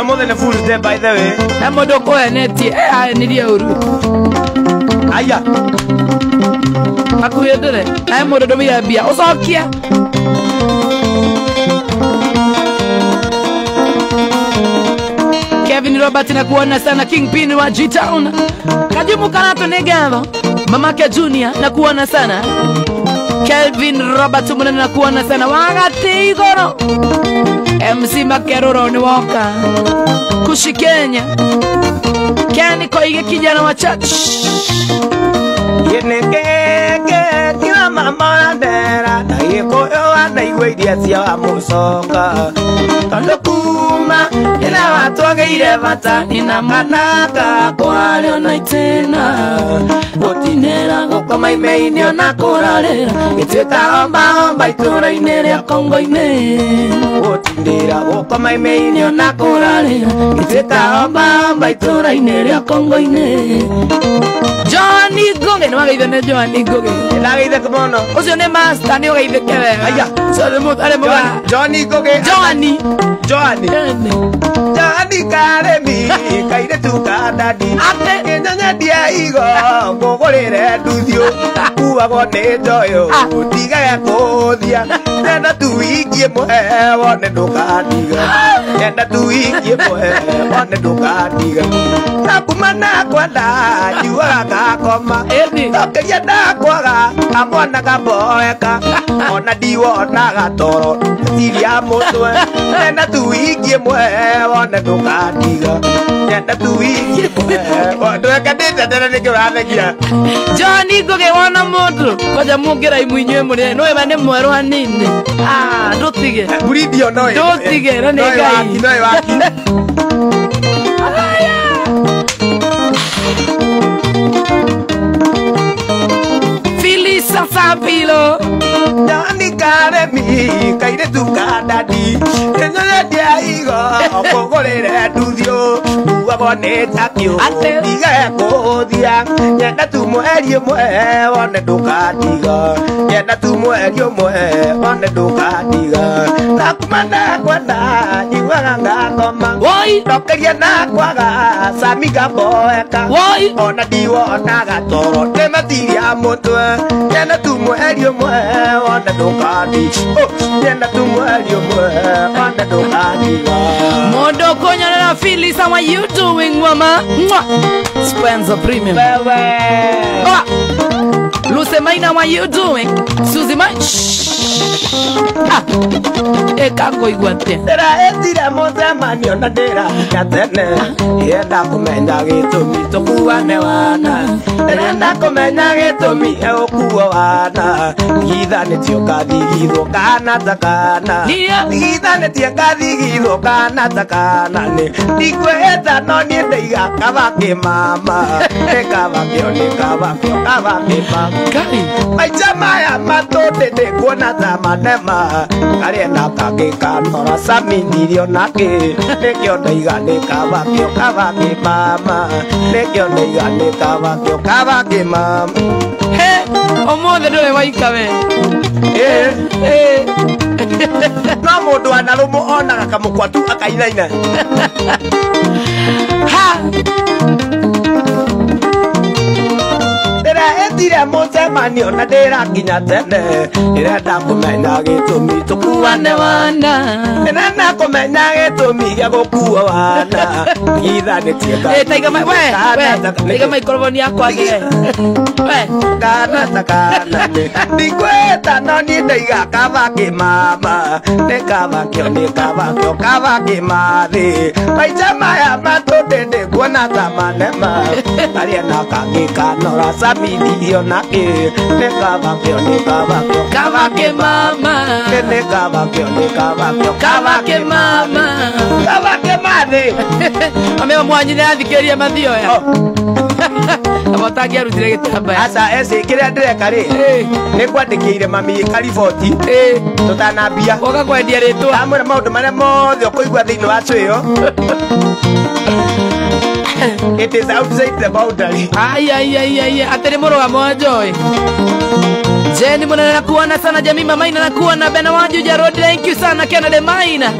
Mothe ne Fools Day by the way Modoko eneti nirie uru Aya Akuyedere mododo ya bia Osokia Kevin Robert na kuona sana Kingpin wa G-Town Kajumu Kanato Negavo Mamake Junior na kuona sana Kelvin Robert mwana na kuona sana Wagati Igoro MC Makeroro ni waka Kushi Kenya Kenny Koige kijana wa church Yenekeke kila mama ndera na yeko wana iwedia cia wa musoka Tondo kuma ina watogeire bata ina manaka kwalio na itena Gotinera gukoma imeini ona kurarira Gitwika omba itura-ini ria Kongo-ini Gotinera gukoma imeini ona kurarira Gitwika omba itura-ini ria Kongo-ini Johnny Goge ni wageithio nĩ Johnny Goge Ndageithia kimono ucio nĩ master nĩ ũgeithĩke wega aya arĩ mũga Johnny Goge Johnny Johnny karemi kaire tuka dadi ate nyanya dia igo ngugurire nduthio kuagwo nĩ njoyo ndigage kũthia nenda tuikie mwe wone ndũkandiga nenda tuikie mwe wone ndũkandiga na kuma na kwenda njuaga ngakoma ndokeria ndakwaga kamwana kamboeka ona ndiwonaga toro tiria mũtwe nenda tuikie mwe wone ndũkandiga nenda tuikie mwe ndwekandĩte tene nĩkĩ ũrathegia Johnny Goge wona mũndũ koja mũngĩra imuinywe mũrĩ no ĩba nĩ mwerũ hanini ndũtige Buridio no ndũtige no nĩ Ngai no waki Filisa Sapilo dadi Enyone dia igo Okogorere dudio Uwago ne takio Iga eko dia Nyenda tu mweri mwe One dukadiga Nyenda tu mweri mwe One dukadiga Nakumana kwenda Iwaga ngakoma Nokeria na kwaga Samiga boeka Ona diwo ona gatoro Nematiria mutwe Nyenda tu mweri mwe One dukadiga Nyenda tu mweri mwe One dukadiga Mondo konyana Phyllis, how are you doing, mama? Spencer Premium. Lucy Maina, how are you doing? Susie Mai. Kako iguate. Era etira mozamani ona dera katene. Yenda kumenya gitumi tokuane wana. Era kumenya gitumi okuwa wana. Githane tioka digitho kana takana. Githane tioka digitho kana takana ne. Dikweta no ni ndeiga kabake mama. Ekabake onekabake kabake mama. Kai. Maijamaya matote de kuona zamanema. Kare na kake kanora samidirio nake. Nekyo ndeiga nekabake kabake mama. Nekyo ndeiga nekabake kabake mama. He, omothe ndure waikawe. No mundu anarumu onaga kamukwatu akainaina. Ha! Etira mucemanio na ndira nginya tene irenda kumenya gitumi tukuane wana nena kumenya gitumi gya gukuwa wana githanitie taiga mai taiga microphone yakwa ge kana takana ndikweta no ni ndeiga kabake mama nekabakio nekabakio kabake mathi maica maya matundende kuona tamanema ariena kangikanora samidirio nake nekabakio nekabakio kabake mama nekabakio nekabakio kabake mama kabake mathi ame mwanyi nathikeria mathio ya abotangia rutire gitamba asa ese kiria ndireka ri ni kwandikire mami kariboti tutanambia woga kwendia ritwa amwe maundu maria mothe ukuigua thiini wa cwiyo it is outside the boundary. Ay, ateri murugamo wa Joy. Jenny munene nakuona sana, Jamima Maina nakuona, Bena Wanju Jarod, thank you sana, Kennedy Maina.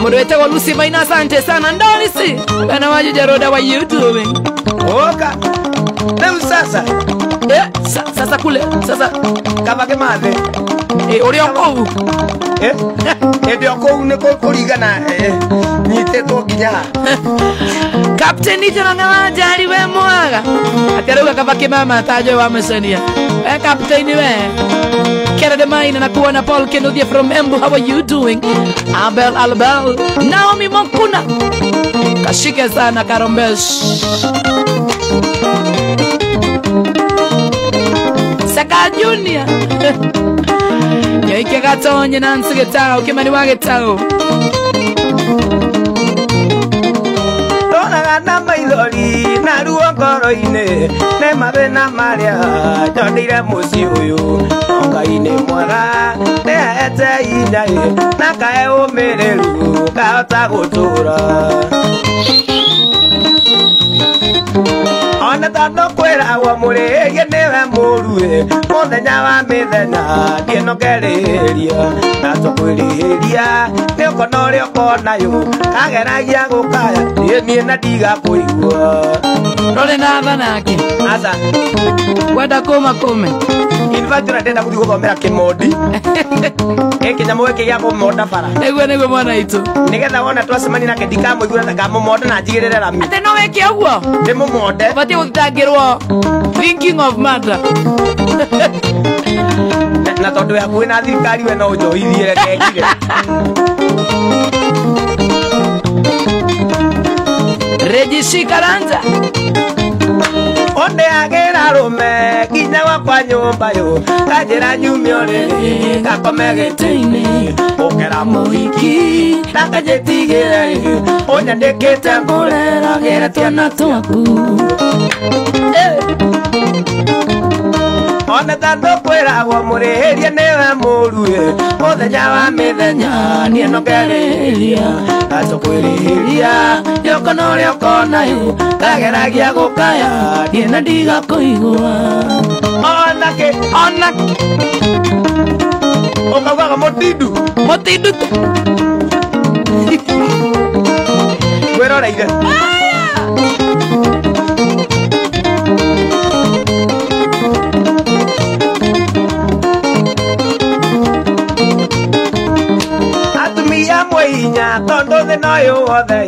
Mudwete wa Lucy Maina, asante sana, Ndorisi. Bena Wanju Jarod, how are you doing? Oka. Leo sasa. Sasa kule, sasa. Kabake mathe. Oriokou. Ndio kou ne kurigana nyitetwo nginya Captain Nijana Jari we mwaga ateruga kabake mama tajo wa mesenia Captain we Kennedy Maina nakuona Paul Kenodia from Embu, how are you doing? Abel Albel Naomi Mokuna kashike sana Karombesh Saka Junior Yoike gatonye Nancy Getao Kimani wa Getao Dona na maithori na ruo ngoro-ini ne mabena maria jondire muci uyu Ngai-ini mwega ne ete inyai na kae umiriru kahota gutura Ona tando kwera wa muriye niwe murue muthenya wa mithenya ndinogereria na tukwiriria ni ukono uri ukonayo kageragia gukaya nie na ndiga kuigua Role na thanake asa wenda kuma kume invatura ndenda kuthi guthomera kimodi kinyamu giki gia kumonda bara niguo mwana itu nigetha wona twacemani nake ndikamuigua na ngamumonda na njigirire rami ate no weke uguo ndimumonde batie guthitangirwo thinking of murder na tondu ya kwina thirikari we no unjohithie gekire Regishi Karanja Onde agera rume kinya wakwa nyumba yo kajira nyumiore gakome gitini okera muhiki nakajetigire onya ndekete ngurera gera twana twaku ona tando kwiragwo murihirie niwe muruye muthenya wa mithenya nie nongereria atukwirihiria yokono uria ukonayo ngageragia gukaya nie na ndigakuigua onake ukaugaga mutindu wiroreire atumia mwinya tondu thina uyu wothe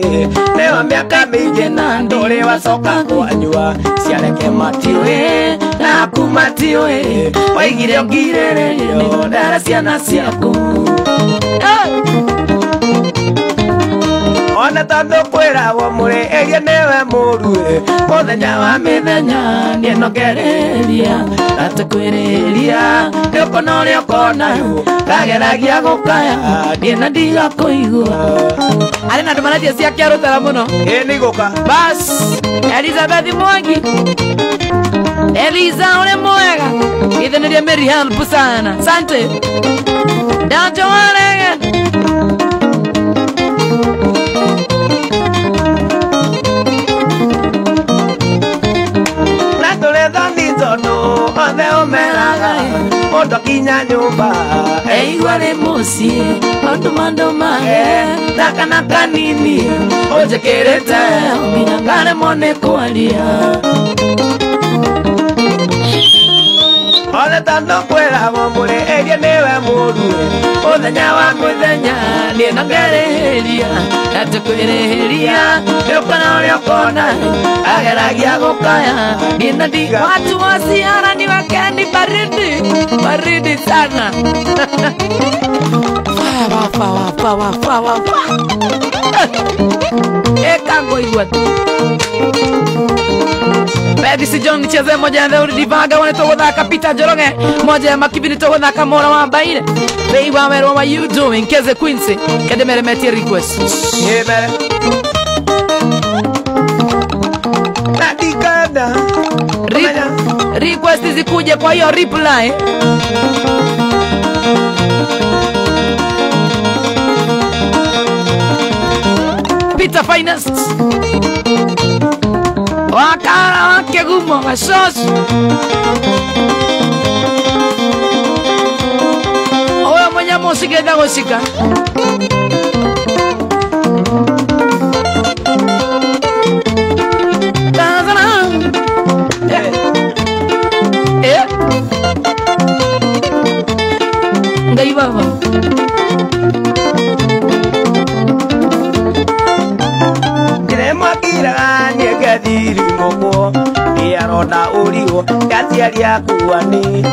niwa miaka mingi na nduri wacoka kwanyua ciareke matiui naku matiui waigire ungiririo ndara ciana ciaku ona tondu kwiragwo murihirie niwe muruĩ muthenya wa mithenya nie nongereria atukwirihiria niukona uria ukonayo ngageragia gukaya nie na ndigakuigua ari na andu maratia ciake arutara muno ni guka bas Elizabeth Mwangi Eliza uri mwega ithaniria Mary help sana sante Dajo Waregen othe umeraga mundu kinya nyumba eigua ri mucii maundu mandumage na kana kanini unjikirite nginya ngaremwo ni kwaria othe tando kwiragwo murihirie niwe muruĩ muthenya wa mithenya nie nongerihiria atukwirihiria niukona uria ukonayo ageragia gukaya nie na ndiga watu wasiarani wakendi baridi sana fa ekango igwa Baby si John nicheze moja ya theuri divaga wane togo dhaka Peter Njoroge moja ya makibini togo dhaka mora wa baile Baby wamero what you doing Keze Quincy kede mere meti request mere Nadikada request zikuje kwa hiyo reply Peter Finest wakara wake gumo wasosi oyo mwenye musika enda gusika ngai baba thiri moko iaronda urigo gaciaria kuani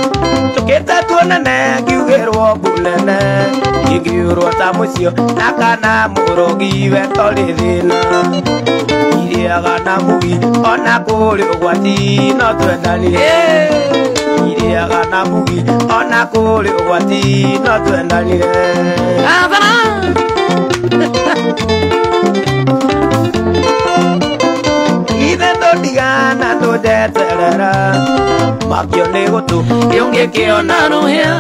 tukita tuonane ngiugirwo bunene ngiurwo ta mucio na kana murogi we tori thina iriaga na mugi ona kuri ugwati no twendanire iriaga na mugi ona kuri ugwati no twendanire digana to deterera makio negotu yonge kiona ruhia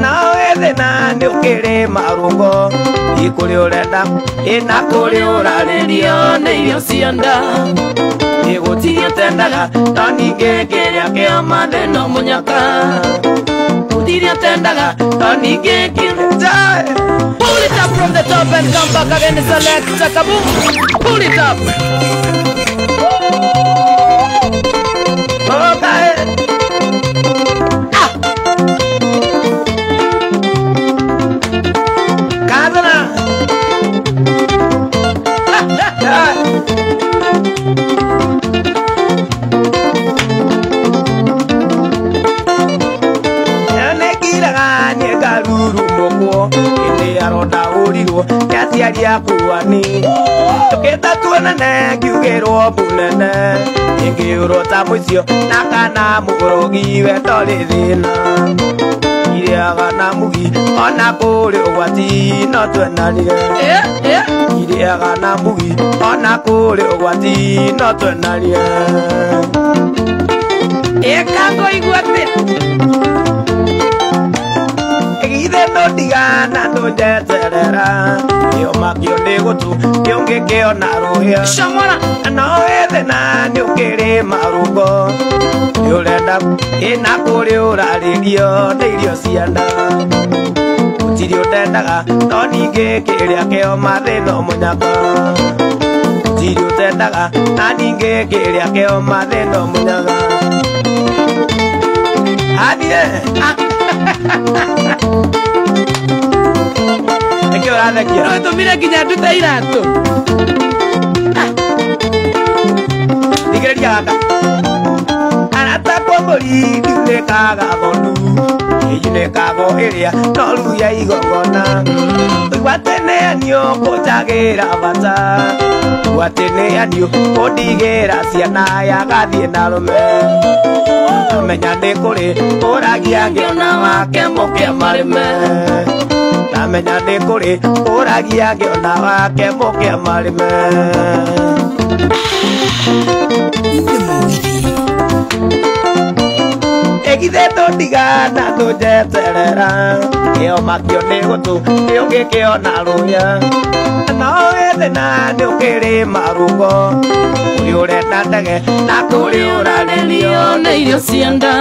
na wethe na nukire marungo ikuri urenda ina kuri uraririo ne irio cianda igutirie tendaga toninge kiria kia matheno munyaka utirie tendaga toninge kiria pull it up from the top and come back again select kaboom pull it up Yaciaria kuani tukita tuonane ngiugirwo bunene ngiurwo ta mucio na kana murogi we tori thina iriaga na mugi ona kuri ugwati no twenanire iriaga na mugi ona kuri ugwati no twenanire ekango igwate Egithe no ndigana ndũnjeterera kĩo makĩo nĩ gũtu kĩũngĩkĩona rũhĩa Shamwana no wethe na nĩ ũkĩrĩ marũngo nĩ ũrenda ĩna kũrĩ ũrarĩrio nĩ irio cia nda gũtirĩ ũtendaga no ningĩ kĩrĩa kĩo mathĩna mũnyaka gũtirĩ ũtendaga na ningĩ kĩrĩa kĩo mathĩna mũnyaka Adie Eke ũrathekia no tumire nginya ndute iratũ Thigĩrĩria gaka arata kwa mbũri ndiunĩkaga thonu ĩyunĩkago ĩrĩa no rĩu ya igongona igwateneanio kũnjagĩra bata igwateneanio kũndigĩra ciana yagathiĩ na rũme amenya nĩ kũrĩ ũragia ngĩona wake mũkĩa marĩme amenya nĩ kũrĩ ũragia ngĩona wake mũkĩa marĩme Egithe ndũndigana ndũnjeterera kĩo makĩo nĩ gũtũ kĩũngĩkĩona rũya no wethe na nĩ ũkĩrĩ marũngo kũrĩ ũrenda ndege na kũrĩ ũrarĩrio nĩ irio cia nda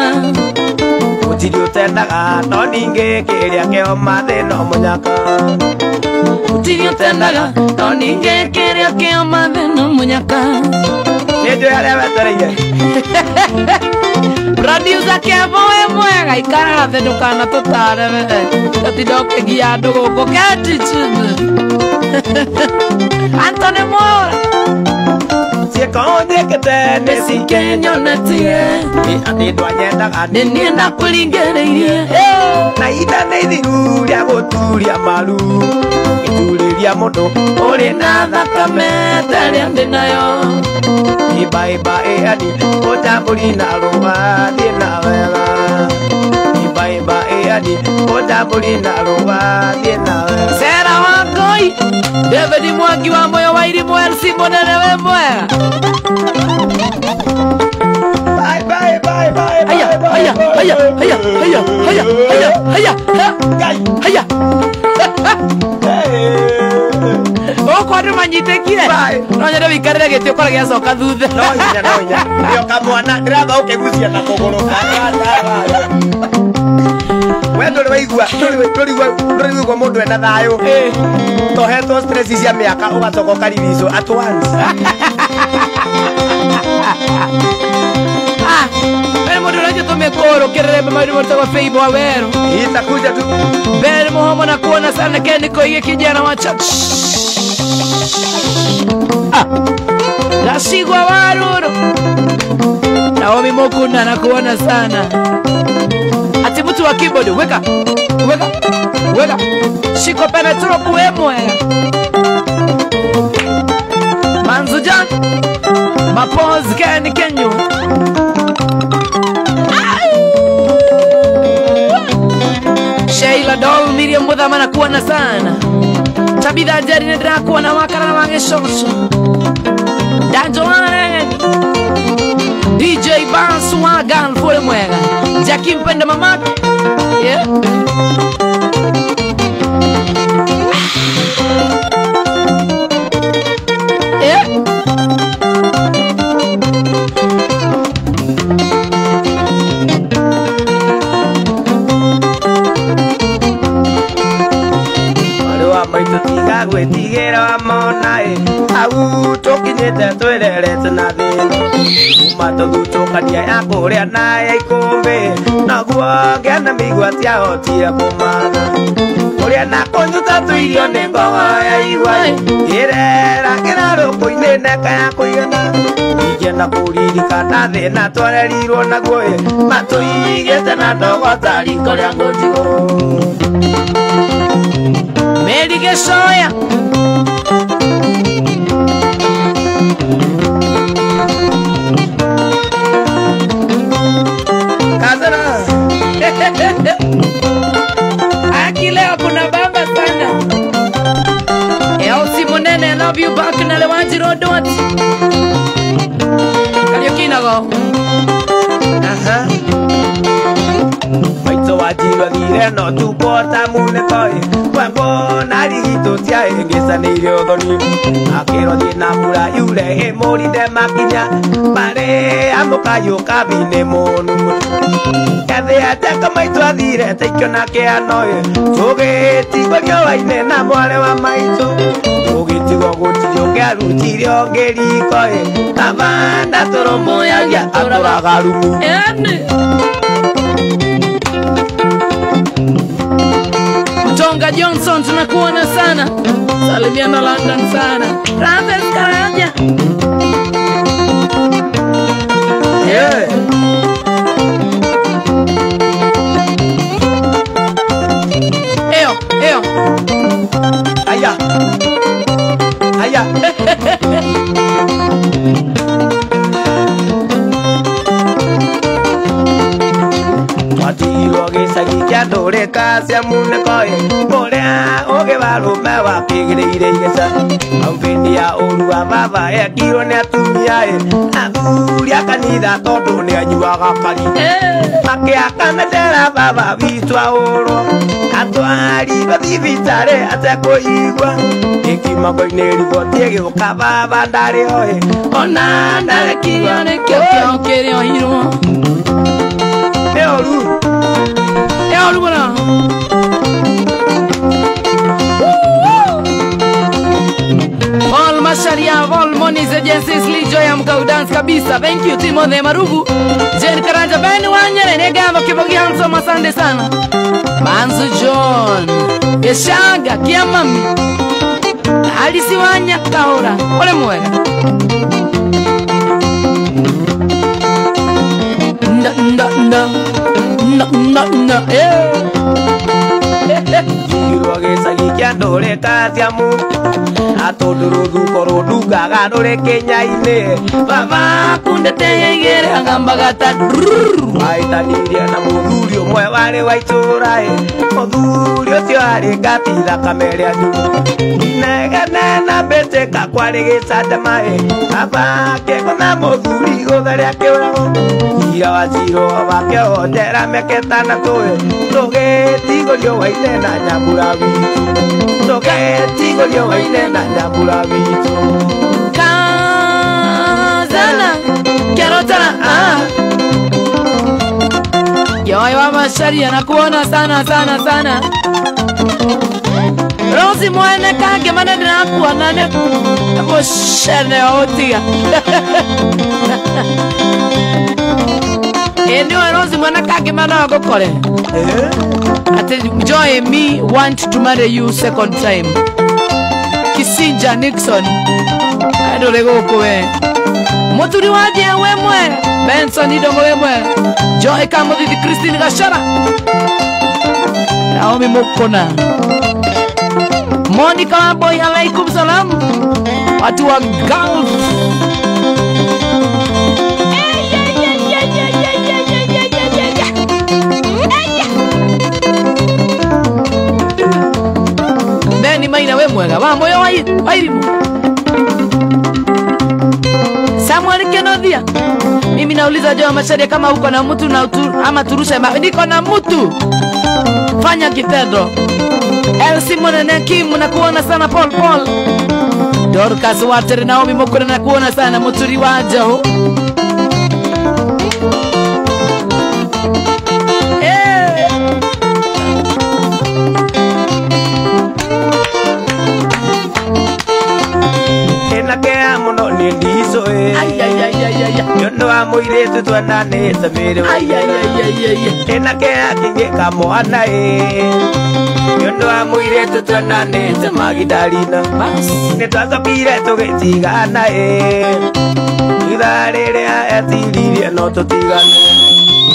gũtirĩ ũtendaga no ningĩ kĩrĩa kĩo mathĩna mũnyaka gũtirĩ ũtendaga no ningĩ kĩrĩa kĩo mathĩna mũnyaka nĩ njũĩ arĩa wetereire Producer Kevo we mwega ikara thĩ ndũkanatũtare we tũtindokĩgia andũ gũkũ ketichini Anthony Mora ciĩko njĩkĩte nĩ cikenyonetie atĩ ndwanyendaga nĩ niĩ ndakũringĩrĩirie na ida nĩ ithiru rĩa gũturia maru gĩturĩria mũndũ ũrĩ na thakame tarĩa ndĩ nayo Ibaiba eani ojamburi na rũa thiĩ na wega Ibaiba eani ojamburi na rũa thiĩ na wega Sera Wangoi David Mwangi wa moyo wa irimu LC Monene we mwega Bye bye bye bye Haya haya haya haya haya haya haya haya haya Oko andu manyitekire no nyende wikarire gĩtĩ ũkora gĩacoka thutha no hinya nĩo kamwana ndĩramba ũkĩgucia na kũgũrũ we ndũrĩ waigua ndũrĩigua mũndũ ena thayũ tohetwo stress cia mĩaka ũgacoka ũkariricwo at once Bere mũndũ ũrĩa tũmĩkũrũkĩrĩre maũndũ motagwo Favour Waweru itakuja tu Bere Muhomo na kuona sana Keniko hiki kijana wa church Gasigwa Waruru Naomi Mokunda na kuona sana Ati mtu wa keyboard weka Shiko Penetropu we mwega Manzujan Mapozi Kenny Kenyo Sheila Doll Miriam Mudhama na kuona sana Tabitha Jerry nendra kuona wakara na wangeshoso Danjo Warren DJ Bansu wa Ganfule mwega Jackie Mpenda mamake Yeah gwĩtigĩra monaĩ au tũkinyĩte twĩrerete na thĩna kuma tũthutũkania ya kũrĩa na ya ikũmbĩ naguo ngĩana mĩigua tiahotire kũmana kũrĩa na kũnyuta tũirio nĩ ngogo ya igua ĩrera kĩrarũkũ-inĩ neka ya kũigana ingĩenda kũririkana thĩna twarerirwo naguo matũigĩte na ndogo ta riko rĩa ngũnjigũ Mary Gesoya Kazana Aki leo kuna bamba sana Elsie Munene I love you back na Lewanjiro Dot Kariokinago Aha ria no tukota mune koi Wambo nari hito tia engesa nirio doni Akiro dina mura yure e mori de makinya Pare amokayo kabine monu Kade ataka maitu adire teikyo na ke anoe Toge tigo ryo waine na mwale wa maitu Toge tigo gotiyo ke arutirio geri koe Tabanda toromo ya ya atora garumu Mtonga Johnson tunakuona sana. Salimiana London sana. Rafael Karaja. Yeah. Eo. Aya. Watiro gisagi kya dore kasya mune koe Morea oge barume wakigirire igesa Ampindi ya urua baba ya kiro ne atumia Athuri akanitha tondu ne anyuaga kari Make akamedera baba bitwa uro Atwari bathibitare atekoigwa Ikimako-ini riboti igĩũka baba ndarĩ oĩ Ona ndarĩ Kione kio kere ohiro. Eoru Bwana. All Masharia, all Monies Agencies, Lijo ya mkaudance kabisa. Thank you Timothy Marugu. Jen Karanja Ben Wanyere Negamba Kibogi Handsome, asante sana. Manzu John Keshaga Kiamami Alisi Wanya Kaura. Ole mwega. No. Kirwa gĩcagi kĩa ndũrĩ kathiamu atũndũrũthu korwo ndungaga ndũrĩ Kenya-inĩ baba kundete igĩrĩ agambagata aitanirie na mũthuri ũmwe warĩ wa itũũra mũthuri ũcio arĩ ngati thakame ĩrĩa njuru inegene na mbĩtĩka kwarĩ gĩcandama baba kĩgona mũthuri igũtha rĩa kĩũrago ira wacirwo wake otera meketana tũĩ tũgĩtigũrio waine na nyambura witũ tũgĩtigũrio waine na nyambura witũ Kazana Kerotana Yoi wa Masharia nakuona sana Rosi mwene kage manende nakuwa nane Ako shene otia Endiwa Rosi mwene kage mana wakokole Ate Joy me want to marry you second time Kisinja Nixon Adole gokowe Moturi waje wemwe Benson idongo wemwe Joy Kamuthi Christine Gashara Naomi Mokona Monica Wamboi alaikum salam Watu wa Gulf Beni Maina we mwega wa moyo wairimu Samuel Kenodia mimi nauliza Joa Masharia kama uko na mtu na ama turusha niko na mtu fanya kitendo Elsie Monene Kim nakuona sana Paul Dorcas Water Naomi Mokore nakuona sana Muturi wajo Enakea muno ni ndiso Yondo wa muiretu twananĩte mĩrĩ Enakea kingĩka mwana Yondo wa muiretu twananĩte magidarina Nĩtwacokire tũgĩtigana Ithaa rĩrĩa etiririe no tũtigane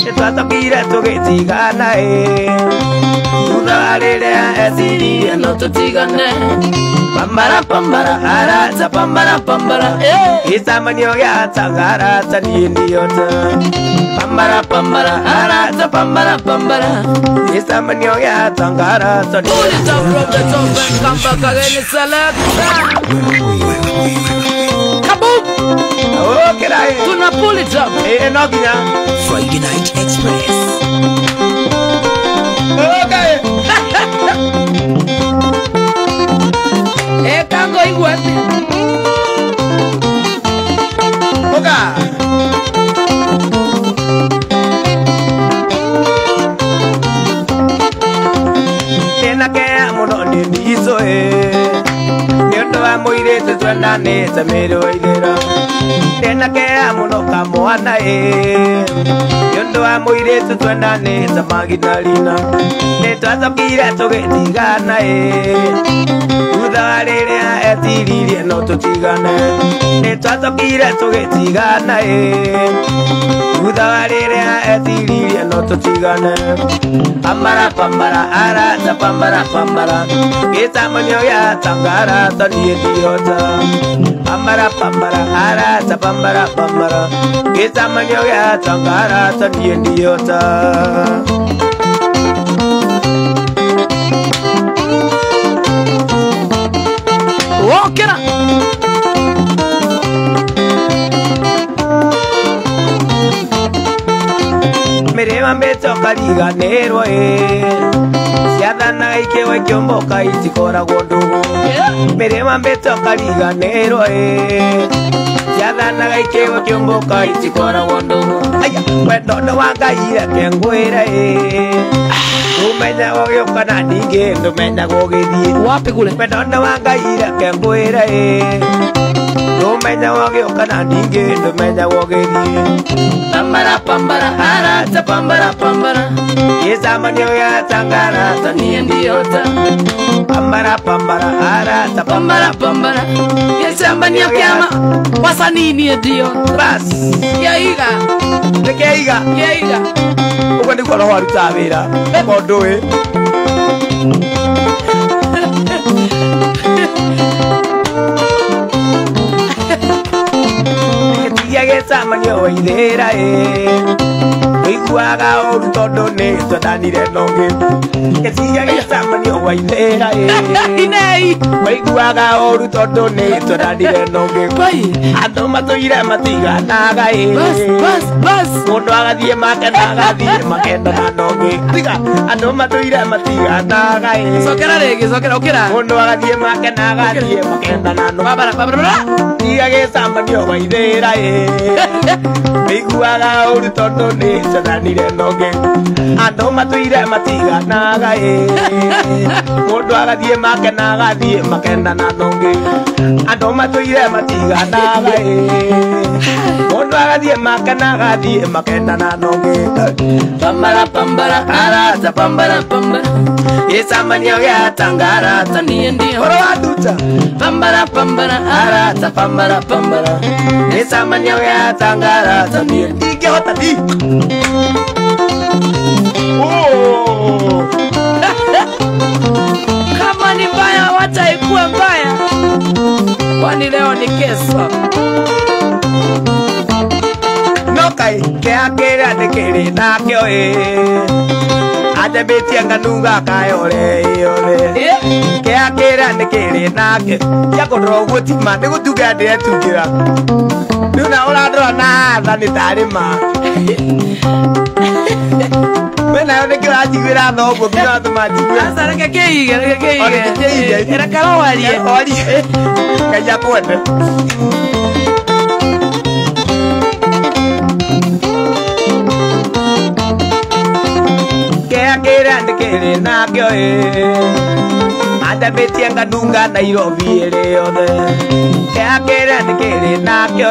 Nĩtwacokire tũgĩtigana Ithaa rĩrĩa etiririe no tũtigane Pambara arata pambara Isamanyo ya tangarata niendiyota Pambara arata pambara Isamanyo ya tangarata Pull it up from the top and come back again and select Kaboom! Okay, right. Do not pull it up Friday Night Express Okay twendanite miruithira ndena kea muno kamwana yondu wa muiritu twendanite maginarina nitwacokire tugitigana thutha wa riria etiririe no tutigane nitwacokire tugitigana thutha wa riria etiririe no tutigane pambara pambara arata pambara pambara gitamanio gia tangara tanie ndiota pambara pambara arata pambara pambara gitamanio gia tangara tanie ndiota Walkera mirema mbeto kariganirwo ciathanaga ikiwa ikiomboka itikoragwo ndugu mirema mbeto kariganirwo ciathanaga ikiwa ikiomboka itikoragwo ndugu wendo ndo wa Ngai reke ngwire umenya gũgĩũka na ningĩ ndũmenya gũgĩthiĩ wapi kule wendo ndo wa Ngai reke ngwire umenya gũgĩũka na ningĩ ndũmenya gũgĩthiĩ pambara pambara arata pambara pambara gĩcamanio gĩa tangara tanie ndiota pambara pambara arata pambara pambara gĩcamanio kĩama wasanini ndio bas yaiga nĩkeiga yaiga ũguo nĩguo roho arutaga wĩra mũndũ ũyũ gĩtigia gĩcamanio wa ithĩra ũiguaga ũru tondũ nĩ twendanire nongĩ gĩtigia gĩcamanio wa ithĩra inei ũiguaga ũru tondũ nĩ twendanire nongĩ andũ matũire matiganaga bas mũndũ agathiĩ makendana nongĩ tiga andũ matũire matiganaga sokera rĩngĩ sokera ũkĩra mũndũ agathiĩ makendana pambara pambara tiga gĩcamanio wa ithĩra ũiguaga ũru tondũ nĩ twendanire nongĩ andũ matũire matiganaga mũndũ agathiĩ makendana nongĩ andũ matũire matiganaga mũndũ agathiĩ makendana nongĩ pambara pambara arata pambara pambara gĩcamanio gĩa tangara tanie ndio ũhoro wa nduta pambara pambara arata pambara pambara gĩcamanio gĩa tangara tanie ingĩhota ti kama ni mbaya wacha ikuwe mbaya kwani leo ni kesho nokai kĩa kĩrĩa ndĩkĩrĩ nakĩo ajambĩtie nganunga kayore yothe kĩa kĩrĩa ndĩkĩrĩ nakĩo gĩakũndora ũguo tima nĩ gũtuga ndĩretungĩra rĩu na ũrandora na tha nĩ tarĩ ma we nayo nĩkĩ ũranjiguĩra tha ũguo nginya watũma njiguĩre sasa reke kĩige reke rowarie Ngai akwende kĩa kĩrĩa ndĩkĩrĩ nakĩo ajambĩtie nganunga Nairobi ĩrĩ yothe kĩa kĩrĩa ndĩkĩrĩ nakĩo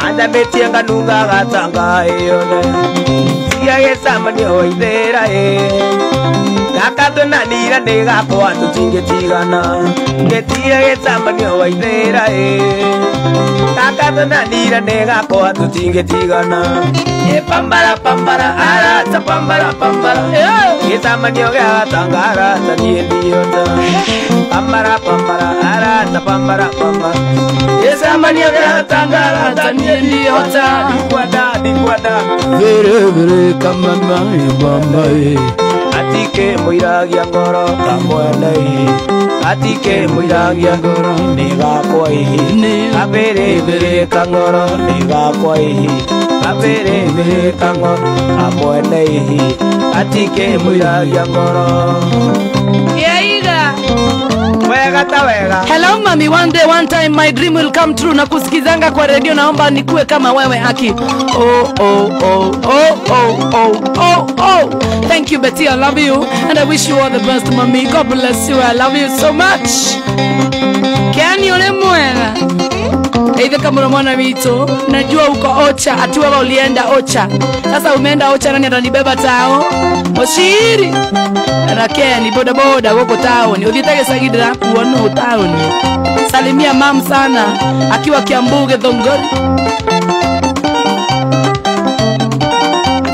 ajambĩtie nganunga Gatanga yothe tiga gĩcamanio wa ithĩra gaka twendanire nĩ gakwa tũtingĩtigana gĩtiga gĩcamanio wa ithĩra gaka twendanire nĩ gakwa tũtingĩtigana pambara pambara arata pambara pambara gĩcamanio gĩa Gatangara tanie ndiota pambara pambara arata pambara pambara gĩcamanio gĩa Gatangara tanie ndiota ndikwenda vere kama mai atike mũiragia ngoro kamwene atike mũiragia ngoro nĩ gakwa kabere kangoro nĩ gakwa kabere kangoro kamwene atike mũiragia ngoro yaiga wega ta wega. Hello mami, one day one time my dream will come true. Na kusikizanga kwa radio, naomba nikuwe kama wewe haki. Oh oh oh oh oh oh oh oh. Thank you Betty, I love you and I wish you all the best mami. God bless you, I love you so much. Can Jamani ule mwega. Eithe kama mwana wito, najua uko Ocha, ati wewe ulienda Ocha. Sasa umeenda Ocha, nani atanibeba tao? Oshiri. Anakeni boda boda wako town. Uditege sagidra kuona town. Salimia mam sana akiwa Kiambuge Thongori.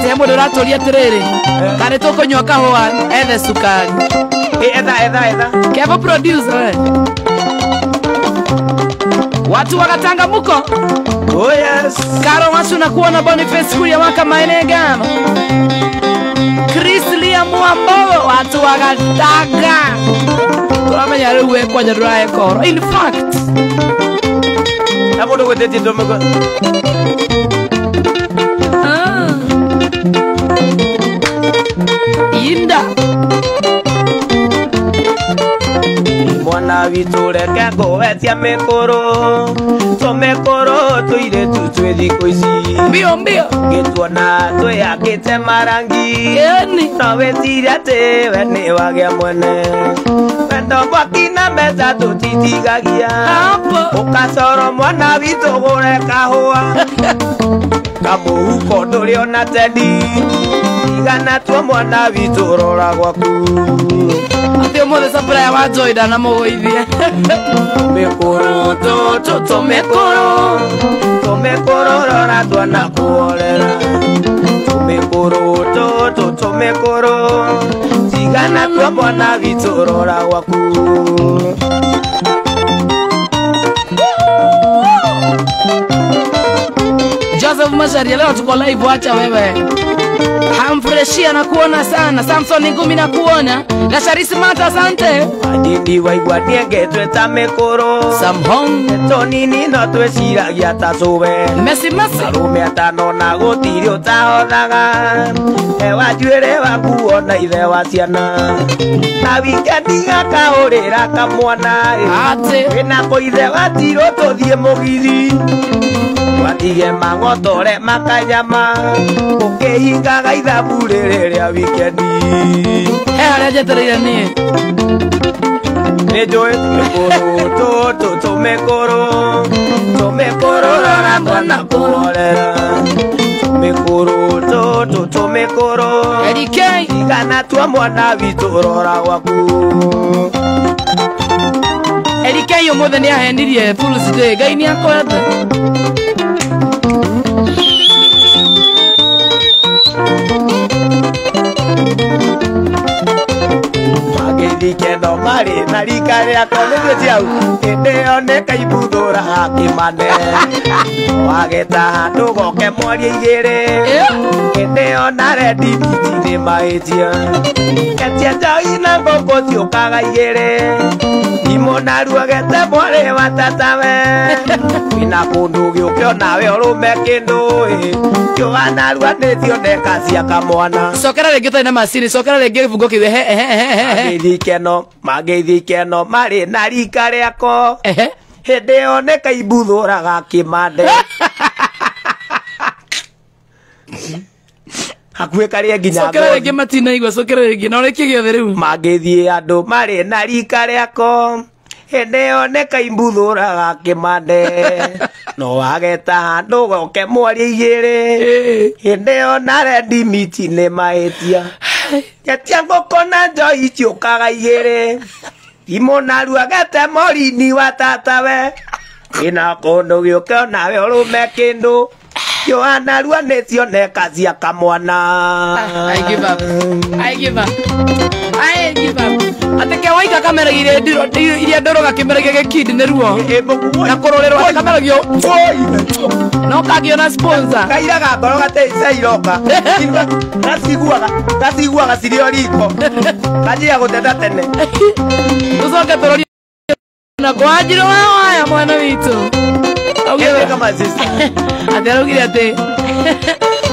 Tembo dorato lia terere. Kare toko nyoka hoa ethe sukari. Edha. Kevo producer. Watu wakatanga muko. Oh yes. Karo wasu na kuona Boniface kuya waka maenegano. Chris Liam Wambo watu wakatanga. Kwa nyare uwe kwa jadurae koro. In fact. Hapo ndo kwete tindo mko. Inda. Mwana witu reke ngoetia mekoro. Tomekoro tuire tutwe thiko ici. Mbio mbio. Gituona tuyakite marangi. Yeni. Nawe tiri ate we ni wage mwene. Wendo gwakina meza tutitigagia. Hapo. Ukacoro mwana witu gure kahua. Kamuhuko nduriona tendi. Igana tuo mwana witu rora gwaku. Atio mothe sapra ya wajoida na mogoithie. Tomekoro toto tomekoro. Tomekoro rora tuana kuorera. Tomekoro toto tomekoro. Igana tuo mwana witu rora gwaku. Joseph Macharia leo tuko live, acha wewe. Hamfreshia na kuona sana. Samson Ngumi na kuona. Na Sharisi Mata asante. Adidi waigua niengetwe ta mekoro. Samhong. Tonini no tweciragia ta cuwe. Messi. Arume atano na gutiri utahothaga. Ewa njuĩrĩ waku ona ithe wa ciana. Na wikendi gakaũrĩra kamwana. Ate. Wĩna kũithe watirwo tũthiĩ mũgithi. Watige mang'otore makanyama. Ũkĩhingaga ithabu rĩrĩ rĩa wikendi. Harĩa njetereire niĩ. Nĩnjũĩ tũmĩkũrũ rora mwana kũrorera. Tũmĩkũrũ LK. igana tua mwana witũ rora gwaku. LK ũmũthĩ nĩ ahendirie Fool's Day. Ngai nĩ akwenda. Magĩthikeno marĩ na rika rĩakwa nĩgwĩti hau. Hĩndĩ ĩyo nĩkaibuthũra kĩmane. Wageta ndũgoke mwaria igĩrĩ. Hĩndĩ ĩyo na rendi biti nĩ mahĩtia. Etia njoi na ngũkũ ciũkaga igĩrĩ. Imũ naruagete mwarĩ wa tatawe. Wĩna kũndũ gĩũke onawe ũrũme kĩndũ. Kĩũa narua nĩthioneka cia kamwana. Cokera rĩngĩ ũtarĩ na macini. Cokera rĩngĩ gĩbungo kĩu. Magĩthikeno marĩ na rika rĩako. Hĩndĩ ĩyo nĩkaibuthũraga kĩmande. Hakuhĩ karĩa nginya cokera rĩngĩ matinaigua. Cokera rĩngĩ na ũrĩkie gĩothe rĩu. Magĩthiĩ andũ marĩ na rika rĩako. Hĩndĩ ĩyo nĩkaibuthũraga kĩmande. No wageta handũ goke mwaria igĩrĩ. Hĩndĩ ĩyo na rendi miti nĩ mahĩtia. Getia ngũkũ na njoi ciũkaga igĩrĩ. Imũ naruagete morini wa tatawe. Wĩna kũndũ gĩũke onawe ũrũme kĩndũ. Kĩũa narua nĩcioneka cia kamwana. I give up. Ateke waika kamera iria ndoroga kĩmera gĩkĩ kid nĩ ruo. Na kũrorerwo kamera gĩo. No kagiona sponsor. Kairaga ngoro gateica iroka. Gasiguaga cirio riko. Kanjia gũteta tene. Tucoke tũrorie na kwajiro waya mwana witũ. Augire kama sister. Ateraugire atĩ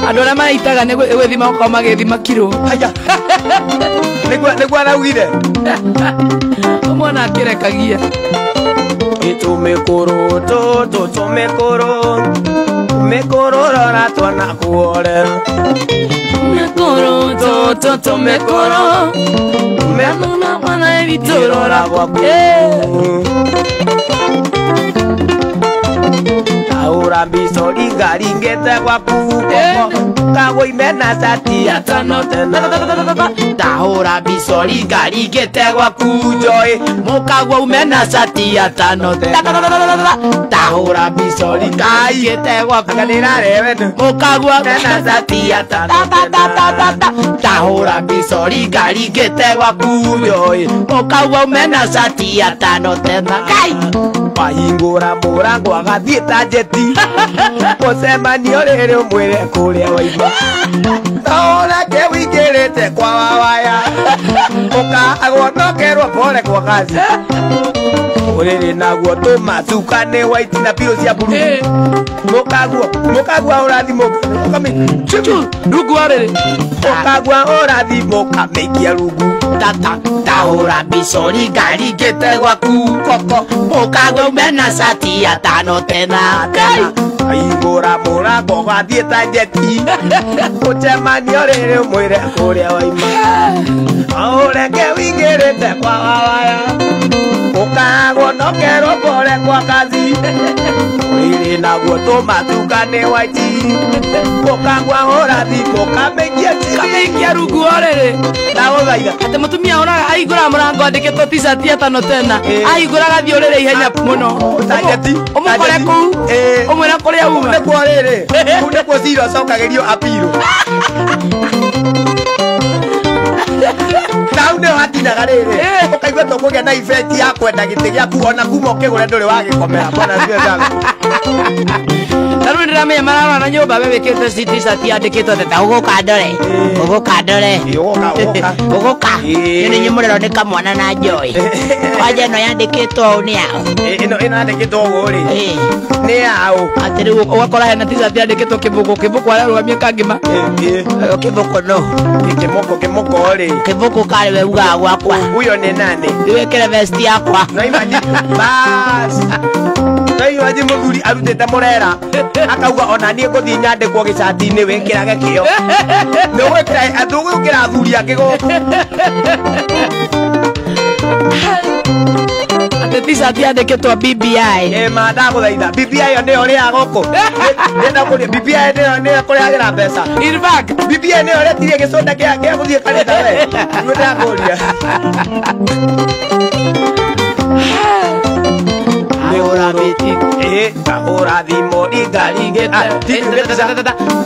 andũ arĩa maraitaga nĩ gwĩthima gũkorwo magĩthima kiro. Haya. Nĩguo araugire. Mwana akĩrekagia. Tũmĩkũrũ tũmĩkũrũ rora twana kuorera. Tũmĩkũrũ mwana witũ rora gwaku. tahura mbicori ngaringite gwaku kagwo imena cati ya tano tena tahura mbicori ngaringite gwaku njoi mukagwo umena cati ya tano tena tahura mbicori ngaringite gwaku mukagwo umena cati ya tano tena tahura mbicori ngaringite gwaku njoi mukagwo umena cati ya tano tena kai wahingura murango agathie ta njeti mucemanio riri mwire kuria waima oreke wingirite kwa wawaya ukagwonokerwo pore kwa kazi uriri naguo tumacukane waiti na piro cia buru mukagwa urathimo rungu wariri mukagwa urathimo kameikia rungu tata tahura mbicori ngaringite gwaku koko mukagwa umena cati ya tano tena ahingura murango ugathie ta njeti mucemanio riri mwire kuria waima ureke wingirite kwa wawaya ukagwonokerwo pore kwa kazi uriri naguo tumatukane waiti ukagwa urathimo kameikia rungu oriri ndaguthaitha ati mutumia ona ahingura murango andikitwo t-shirt ya tano tena ahingura gathie uriri ihenya muno umukore kuu umwira kuria uma nikuo riri kuu nikuo cira cokagirio apiro nau nä hatinaga rä rä ukaigua tå kå gä a na ibeti ya kwenda gä tä gä aku ona kuma å kä gå re ndå rä wagäkomera tarä ndä ramenya mararora na nyå mba we wä kä te t-shirt yandä kä two teta å gå ka ndore å gå ka ndore å gå ka nä nä nyå må rero nä kamwana na njoi wanja ä no yandä kä two å nä ao ä no yandä kä two å gå rä nä ao atä rä u å gakora hena t-shirt yandä kä two kä mbå kå arä arå gamie kangä ma kä mbå kå no kä mbå kå rä kä mbå kå karä we ugaga gwakwa uyo nä nani wä kä re vesti yakwa noiwaji må thuri arutä te må rera akauga ona niä ngå thiä nyandä kwo gä cati-inä wä kä rage kä o ndå gå kä ra thuri angä goko atä t-shirt yandä kä two BBI ma ndagå thaitha BBI ä yo nä yo rä a goko BBI nä yo kå rä agä ra mbeca BBI nä yo retirie gä cånda kä a gå thiä kanitha we nä ndagå ria tahura thimo ngaringite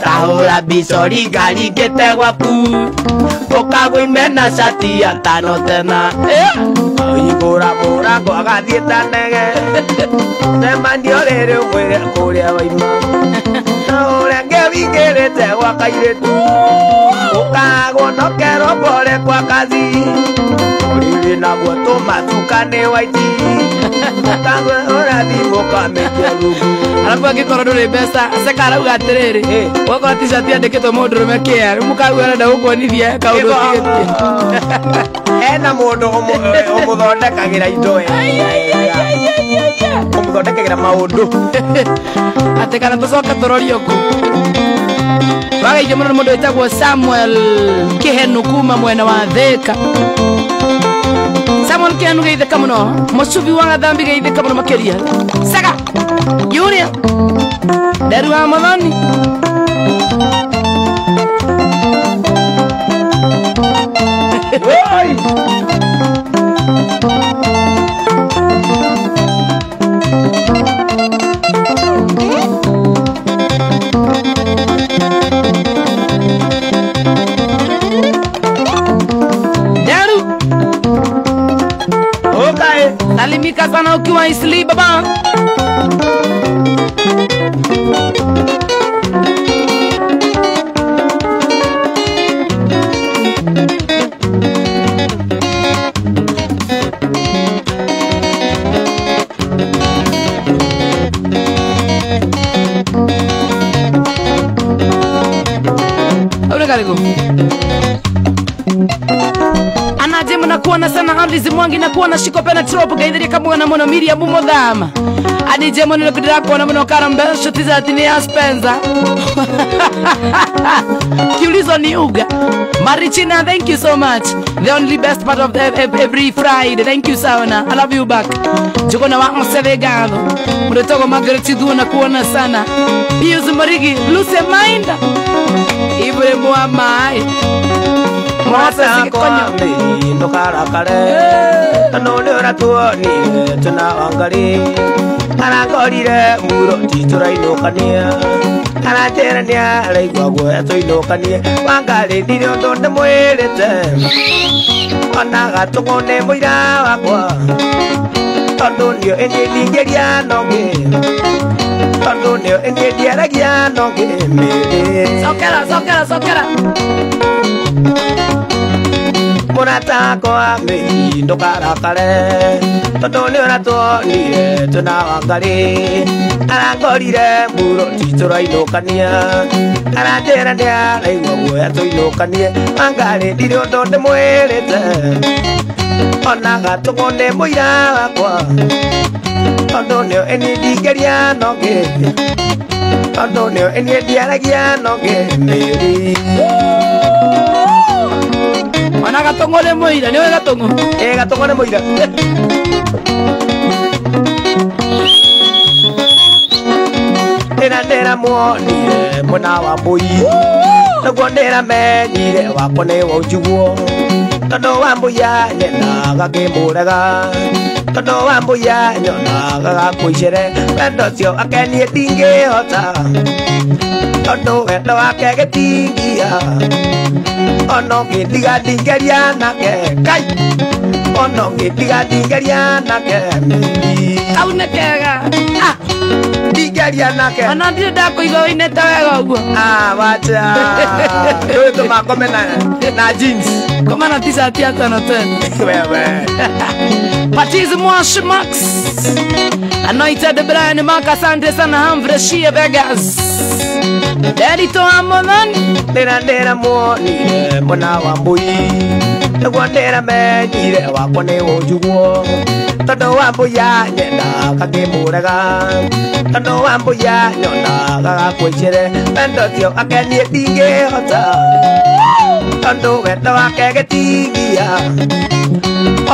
tahura mbicori ngaringite gwaku ukagwa imena cati ya tano tena ahingura murango agathie ta ndege cemanio riri mwire kuria waima urenge wingirite gwa kairitu ukagwonokerwo pore kwa kazi uriri naguo tumatukane waiti ukagwe urathimo kameikia rungu arabu angĩkorwo ndũrĩ mbeca aceka arauga atĩrĩrĩ wakorwo t-shirt yandĩkĩtwo mũndũrũme kĩa rĩu mũkagua arenda gũkuonithia kaũndũ ũtigĩtie hena mũndũ ũmũthondekagĩra indo ũmũthondekagĩra maũndũ atĩ kana tũcoke tũrorio kũ wagaithio mũno nĩ mũndũ wĩtagwo Samuel Kĩhenu kuma mwena wa Thĩka Samuel Kĩhenu geithĩka mũno mũcubi wa gathambi geithĩka mũno makĩria Saga Junior Nderu wa Muthoni Salimika sana ukiwa Isli baba Abre karibu Anaje na kuona sana Alizi Mwangi na kuona Shiko Penetropo gaithiria kamwana muno Miriam Muthama adije muno nikudira kuona muno Karambe shoti za tini ya Spencer Kiulizo ni uga Marichina, thank you so much. The only best part of every Friday. Thank you sana. I love you back. Joko na wako sevegado. Muretogo Margaret Idhu na kuona sana. Pius Marigi, Luce Minda. Ibre Muamai. Masa kwa mimi ndo karakare. Tanole ratuoni tunaangalia. Anakorire muro titura inokania. Anaterania raigwa gwe toinokania. Wangari ndirio ndonde mwirite. Onaga tugone muira wakwa. Tondu nio engeria noge. Tondu nio engeria noge mere. Sokera. Munatako ame ndo karakare. Tondu nio ratuonire tunawangali. Arangorire muro titura inokania. Araterania raigwa gwe toinokania. Wangari ndirio ndonde mwirite. Onaga tugone muira wakwa. Tondu nio engeria noge. Tondu nio engeria noge mere. Mana gatongole muira, niwe gatongo. Gatongole muira. Nera muonire muna wa mbui. Naguo nera menyire wakwa ni wa njiguo. Tondu wa mbuya nyena gakimurega. Tondu wa mbuya nyona gagakwicire. Wendo cio akenie ndingihota. Tondu wendo wake gitingia. Ono ngĩtiga ndingĩria nake kai. Ono ngĩtiga ndingĩria nake Kau nĩ kega. ndingĩria nake. Ona ndirĩ ndakũiga ũinĩte wega ũguo. Wacha rĩu tũmakome na jeans. Koma na t-shirt ya tano tena. Wewe Patizi Mwashi Max Anointed Brian Mark, asante sana Hamvre Shia Vegas Derito Amodhani Nera muonire muna wa mbui. Naguo nera menyire wakwa ni wa njiguo. Tondu wa mbuya nyena gakimurega. Tondu wa mbuya nyona gagakwicire. Wendo cio akenie ndingihota. Tondu wendo wake gitingia.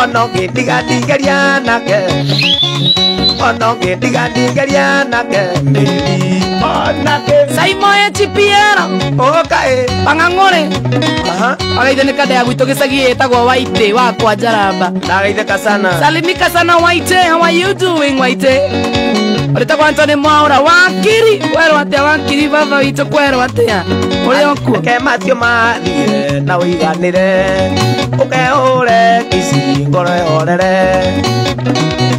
Ono ngĩtiga ndingĩria nake. Ono ngĩtiga ndingĩria nake mĩri. Onake Saimoe Chipiero okae Pang'ang'ore Agaithanĩka ndĩa gwitũ gĩcagi ĩtagwo Waite wakwa Njaramba. ndagaithĩka sana. Salimika sana Waite, how are you doing Waite? Ũrĩtagwo Anthony Mwaura Wakiri. Kwerwo atĩa Wakiri baba witũ kwerwo atĩa? Ũrĩ okuo? Ke Matthew mathire na ũiganĩre. Ũkehũre kici ngoro yorere.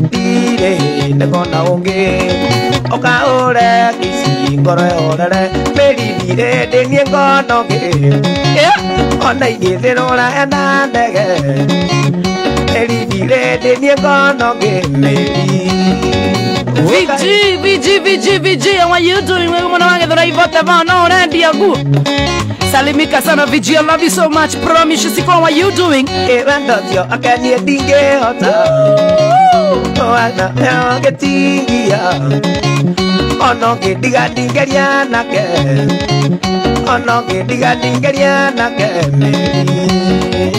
Ndirĩ ndĩkona ũngĩ. Ũkahũre kici ngoro yorere. Mĩrithire ndĩnie ngonoge. Ona igĩthĩrũra ena ndege. Mĩrithire ndĩnie ngonoge mĩri. VG, how are you doing? Wewe mwana wangu dhuraivote vana unaendia gu. Salimika sana VG, I love you so much. Promise siko, how are you doing? Wendo cio akenie ndingĩhota. Wana eo gĩtingia. Ono ngĩtiga ndingĩria nake. Ono ngĩtiga ndingĩria nake mĩri.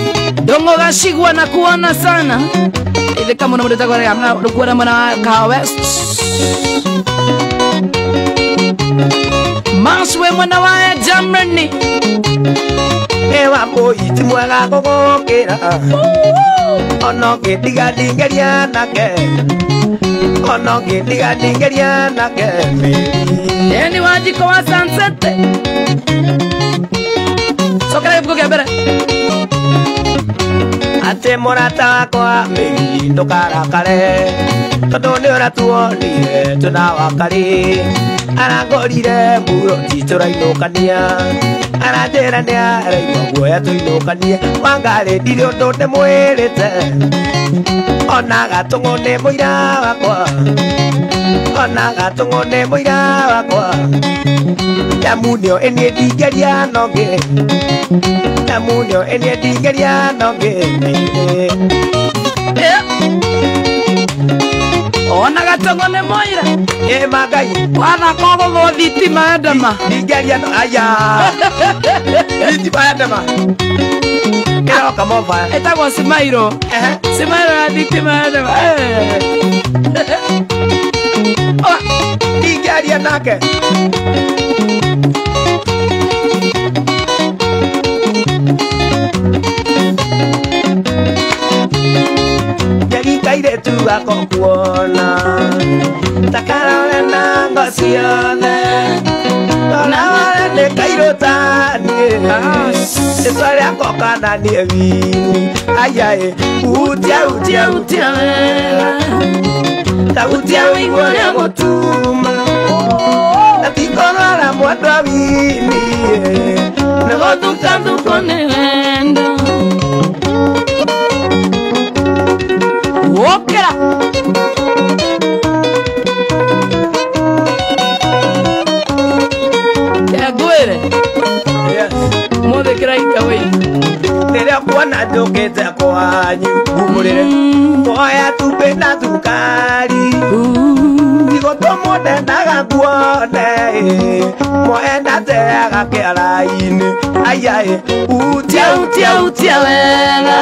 Dongo gashigwa na kuona sana. Ile kama unamleta kwa ramna kuona mwana ka West. Maswe mwana wa Germany. Ewa mbui ti mwega gũgũkĩra. Ono ngĩtiga ndingĩria nake. Ono ngĩtiga ndingĩria nake mĩri. Yeni wajiko wa Sunset. Sokera yuko kebere. Ate mũrata wakwa mĩri ndũkarakare. Tondu nĩ ũratuonire tunawakari. Arangorire muro titũrainũkania. Aranjĩra nĩ araigua guoya tũinũkanie. Wangari ndirĩ ũndũ ndĩmwĩrĩte. Ona gatũng'ũ nĩ mũira wakwa. Ona gatũng'ũ nĩ mũira wakwa. Nyamu nĩo ĩniĩ ndingĩria noge. munyo ene ndigeria no ngene ona gatongo ne moira e magai wana kogo go thitima endema ndigeria no aya thitima endema kero kama ba etagwo Simairo Simairo na thitima endema ndigeria nake kaire tu akokuona takarore na ngosione ona wale ne kairo tani esore akokana ni evini ayae utia ta utia wingore motuma atikona la mwadwa vini nego tukandu konendo Wokera Tagwere yes Mode kraita we tere kuona jokete kwanyu gumurire oya tupenda tukari digo tomo de naga kuone moenda tega keraine ayae Utia wena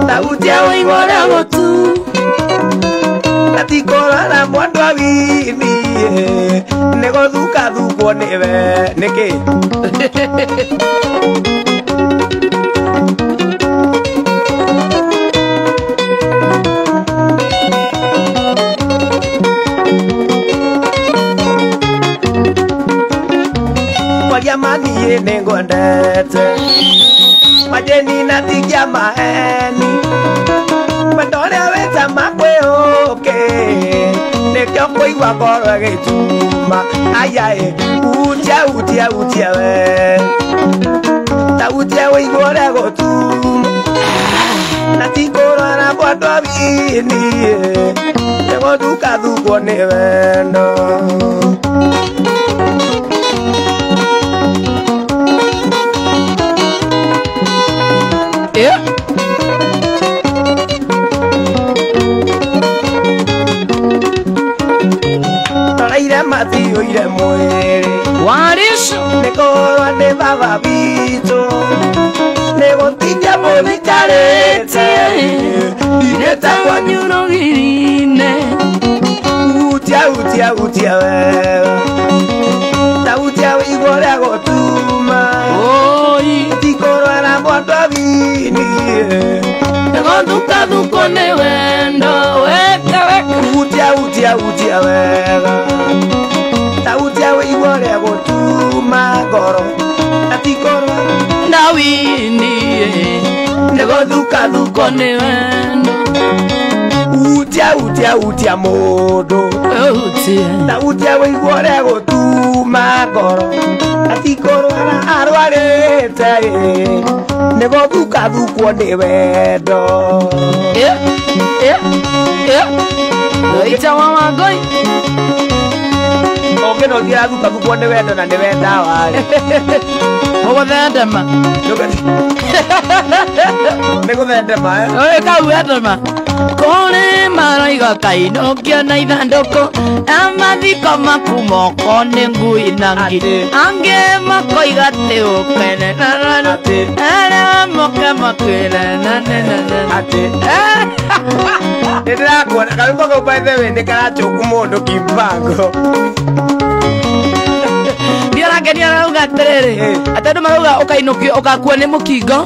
ta utia wingore gotu atikora na mwandwa vini nego duka neve neke Wajamani nengo ndete Majeni natigia maeni Mandore weta makwe oke Nekyo koi wakoro getuma Ayae utia we Ta utia we igore gotuma Natikoro na bwadwa vini Tego duka duko neveno Ire mati oire muere Warisho Nekoro ne baba bito Nego tija monitarete Ineta kwa nyuro girine Utia wewe Ta utia igore agotuma Oi Tikoro na mwadwa vini Nego duko ne wendo Weka Utia wewe Ta utia igore agotuma goro Atikoro Nawini Nego duko ne wendo Utia modo Utia Ta utia igore agotuma goro Atikoro na arwarete Nego duko ne wendo Oita mama goi Oke no tira duko ne wendo na ne wenda wale Ogo dendema Nego wendema Oye kau dendema Kone maraiga kainokio na ithandũkũ amathiko maku moko nĩ ngui nangi ange makoiga atĩ ũkenenana arĩa moke makwĩnenanenana ati ndĩrakuona karũmbo kau by the way nĩ karachũku mũndũ kimbango ndiarangenia arauga atĩrĩrĩ atĩ andũ marauga ũkainũkio ũgakuo nĩ mũkingo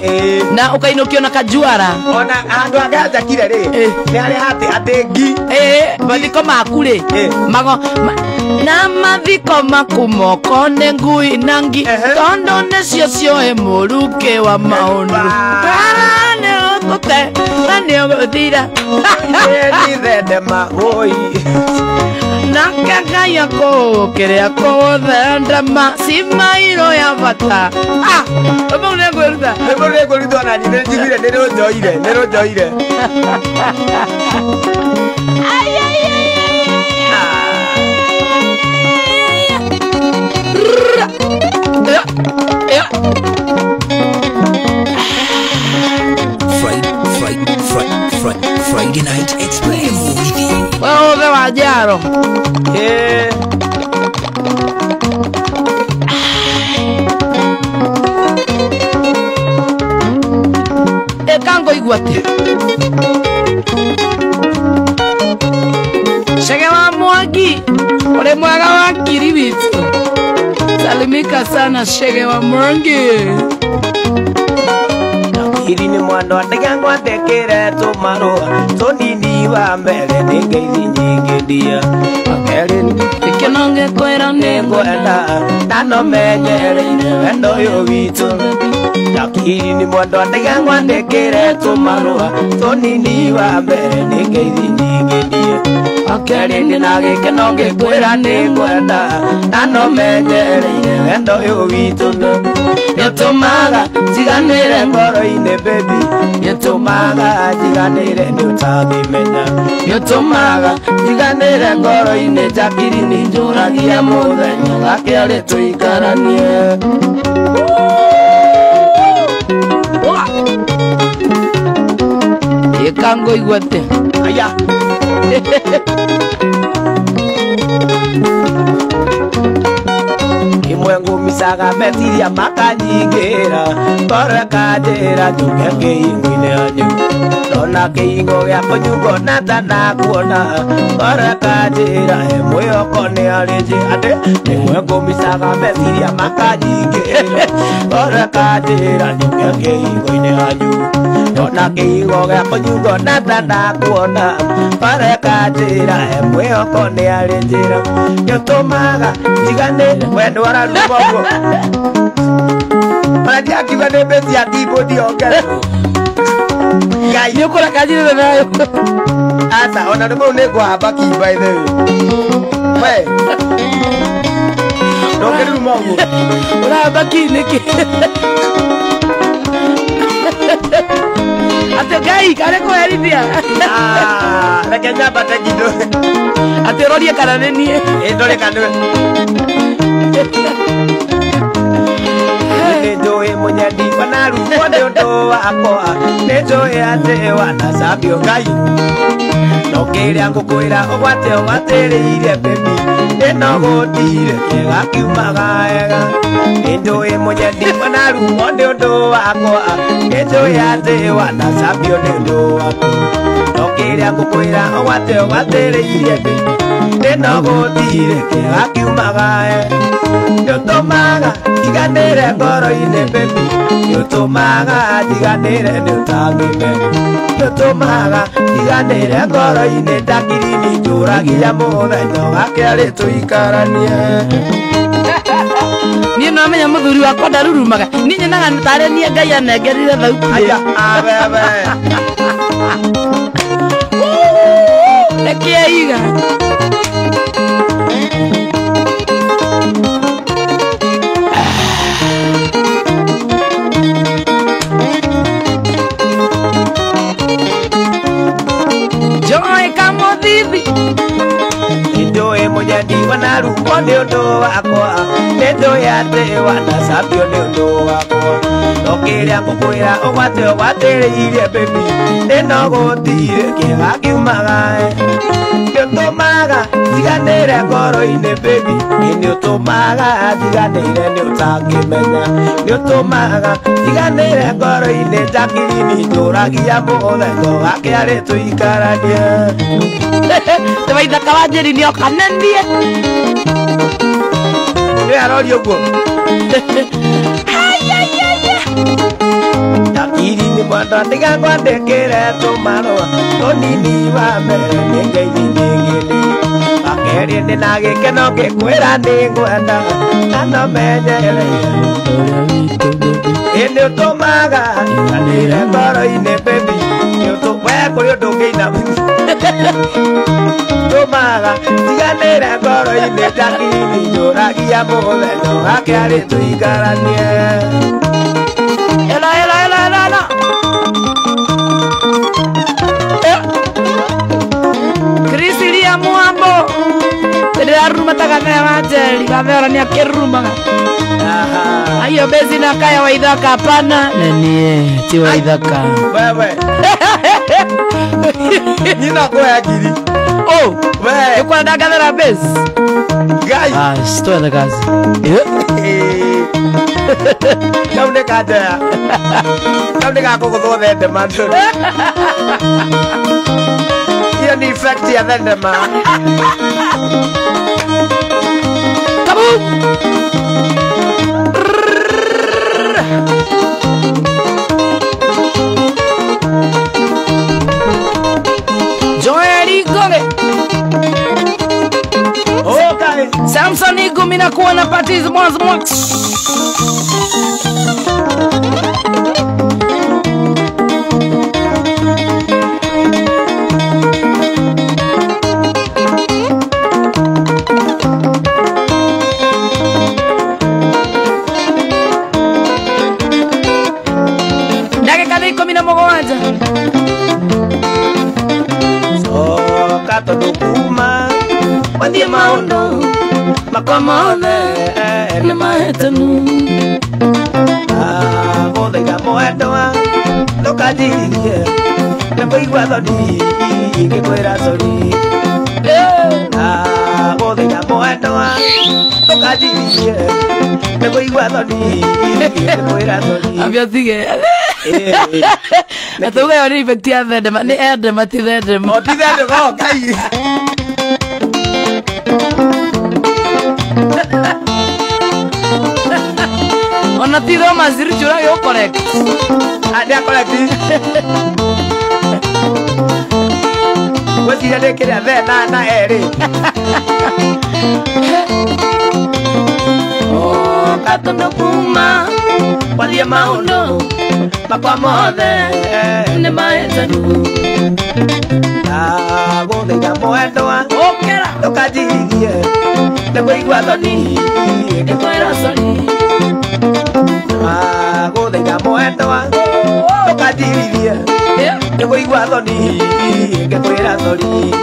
na ũkainũkio na kanjuara ona andũ angĩ anjakire rĩ nĩ harĩ hatĩ atĩ ngi mathiko maku rĩ na mathiko maku moko nĩ ngui nangi tondũ nĩcio cioĩ mũrukĩ wa maũndũ nĩ ũgũte na nĩ ũgũthira nĩthende magũi nake Ngai akũgũkĩrĩa kũgũthendema Simairo ya bata ũmau nĩ ngwĩruta nĩguo nĩngũrutwo na niĩ nĩnjiguire nĩrũnjoire umetumika sana Shege wa Mwangi. Iri ni mwando ategango atekere tumaro tonini wa mbere ningeithi nyingi ndia akerini Ikinonge kwera nengo ngwenda nano menyereire wendo uyu witu Iri ni mwando ategango atekere tumaro tonini wa mbere ningeithi nyingi ndia akerini na gikinonge kwera ningwenda nano menyereire wendo uyu witu Nitumaga jiganire ngoro-ine baby Nitumaga jiganire nutagimenya Nitumaga jiganire ngoro-ine jakiri ninjuragia muthenya gakiari tuikaranie Ikango igwate Aya Imwe ngumisaga metiria makanyingira Kore kanjira njuke kĩhingo-inĩ yanyu Ndona kĩhingo gĩakwa nyungo na ndanakuona Kore kanjira mwĩhoko nĩ arĩ njĩ Atĩ imwe ngumisaga metiria makanyingira Kore kanjira njuke kĩhingo-inĩ yanyu Ndona kĩhingo gĩakwa nyungo na ndanakuona Kore kanjira mwĩhoko nĩ arĩ njĩra Nĩũtũmaga njiganĩre wendo wararuga ũguo Maragia akiuga nĩ mbĩti ya keyboard yongere Ngai Nĩ ũkũra kanjire nayo Asa ona nĩ mũu nĩ ngwahamba kimba ithe We Ndũngĩruma ũguo Ũrahamba ki nĩkĩ Atĩ Ngai kare kũherithia Reke nyambate kindo Atĩ ũrorie kana nĩ niĩ Ndore kanwe Nĩnjũĩ mũnyendi wanarumwo nĩ ũndũ wakwa Nĩnjũĩ atĩ wanacambio Ngai No kĩrĩa ngũkwĩra ũgwate ũgwatĩrĩire baby Nĩnogũtire kĩega kiumaga wega Nĩnjũĩ mũnyendi wanarumwo nĩ ũndũ wakwa Nĩnjũĩ atĩ wanacambio nĩ ũndũ wakwa No kĩrĩa ngũkwĩra ũgwate ũgwatĩrĩire baby Nĩnogũtire kĩega kiumaga wega Nĩũtũmaga jiganĩre ngoro-inĩ baby Nĩũtũmaga jiganĩre nĩũtangĩmenya Nĩũtũmaga jiganĩre ngoro-inĩ ndakiri njũragia mũthenya gakerĩ tũikaranie Niĩ no menya mũthuri wakwa ndarurumaga Niĩ nyonaga tarĩ niĩ Ngai anengerire thauti Aya abebe Rekeiga Joy kamothithi Nĩnjũĩ mũnyendi wanarumwo nĩ ũndũ wakwa Nĩnjũĩ atĩ wanacambio nĩ ũndũ wakwa No kĩrĩa ngũkwĩra ũgwate ũgwatĩrĩire baby Nĩnogũtire kĩega kiumaga Nĩũtũmaga jiganĩre ngoro-inĩ baby Nĩũtũmaga jiganĩre nĩũtangĩmenya Nĩũtũmaga jiganĩre ngoro-inĩ Jacqueline njũragia mũthenya gakerĩ tũikaranie Twaithaka wa Njeri nĩoka nendie Nĩ aroria ũguo Jacqueline nĩ mwandũ atigagwo andĩkĩre tũmarũa Tũnini wa mbere nĩ ngeithi nyingĩ Wakerĩ ndĩna gĩkeno ngĩkwĩra nĩ ngwenda Na no menyereire Nĩũtũmaga jiganĩre ngoro-inĩ baby We kũrĩ ũndũ ũngĩina Tũmaga jiganĩre ngoro-inĩ Jacqueline njũragia mũthenya gakerĩ tũikaranie Ela Chris Lia Mwambo Ndĩraruma ta Gathea wa Njeri Gathea nĩ akĩrumaga Ayo bezi na kaya wa ithaka hapana Nenie ti wa ithaka Wewe Nina kuya kiri Oh We Yuko na Gathera bezi Ngai Sitoe kazi Kau nĩ kanjaya Kau nĩ gakũgũthwo thendema Hiyo ni effect ya thendema Kaboom kuona parties mwanzo Katodokuma Wadie maondo Makomone Nemahetanu Bodega moetoa Lokadirie Nepoigwa thoni Gekwera sori Bodega moetoa Lokadirie Nepoigwa thoni Gekwera sori Abia tige Atuga yori ifektia thedema ni edema ti thedema O ti thedema kai Ona ti do maziri chura yo correct Adia correct Wesi ya deke ya thena na eri Oh katondo kuma Wadie maondo Makwamothe ne maetanu Godega moendoa Okera Tokajirie Nepoigwa thoni Gekwera sori Godega moendoa Tokajirie Nepoigwa thoni Gekwera sori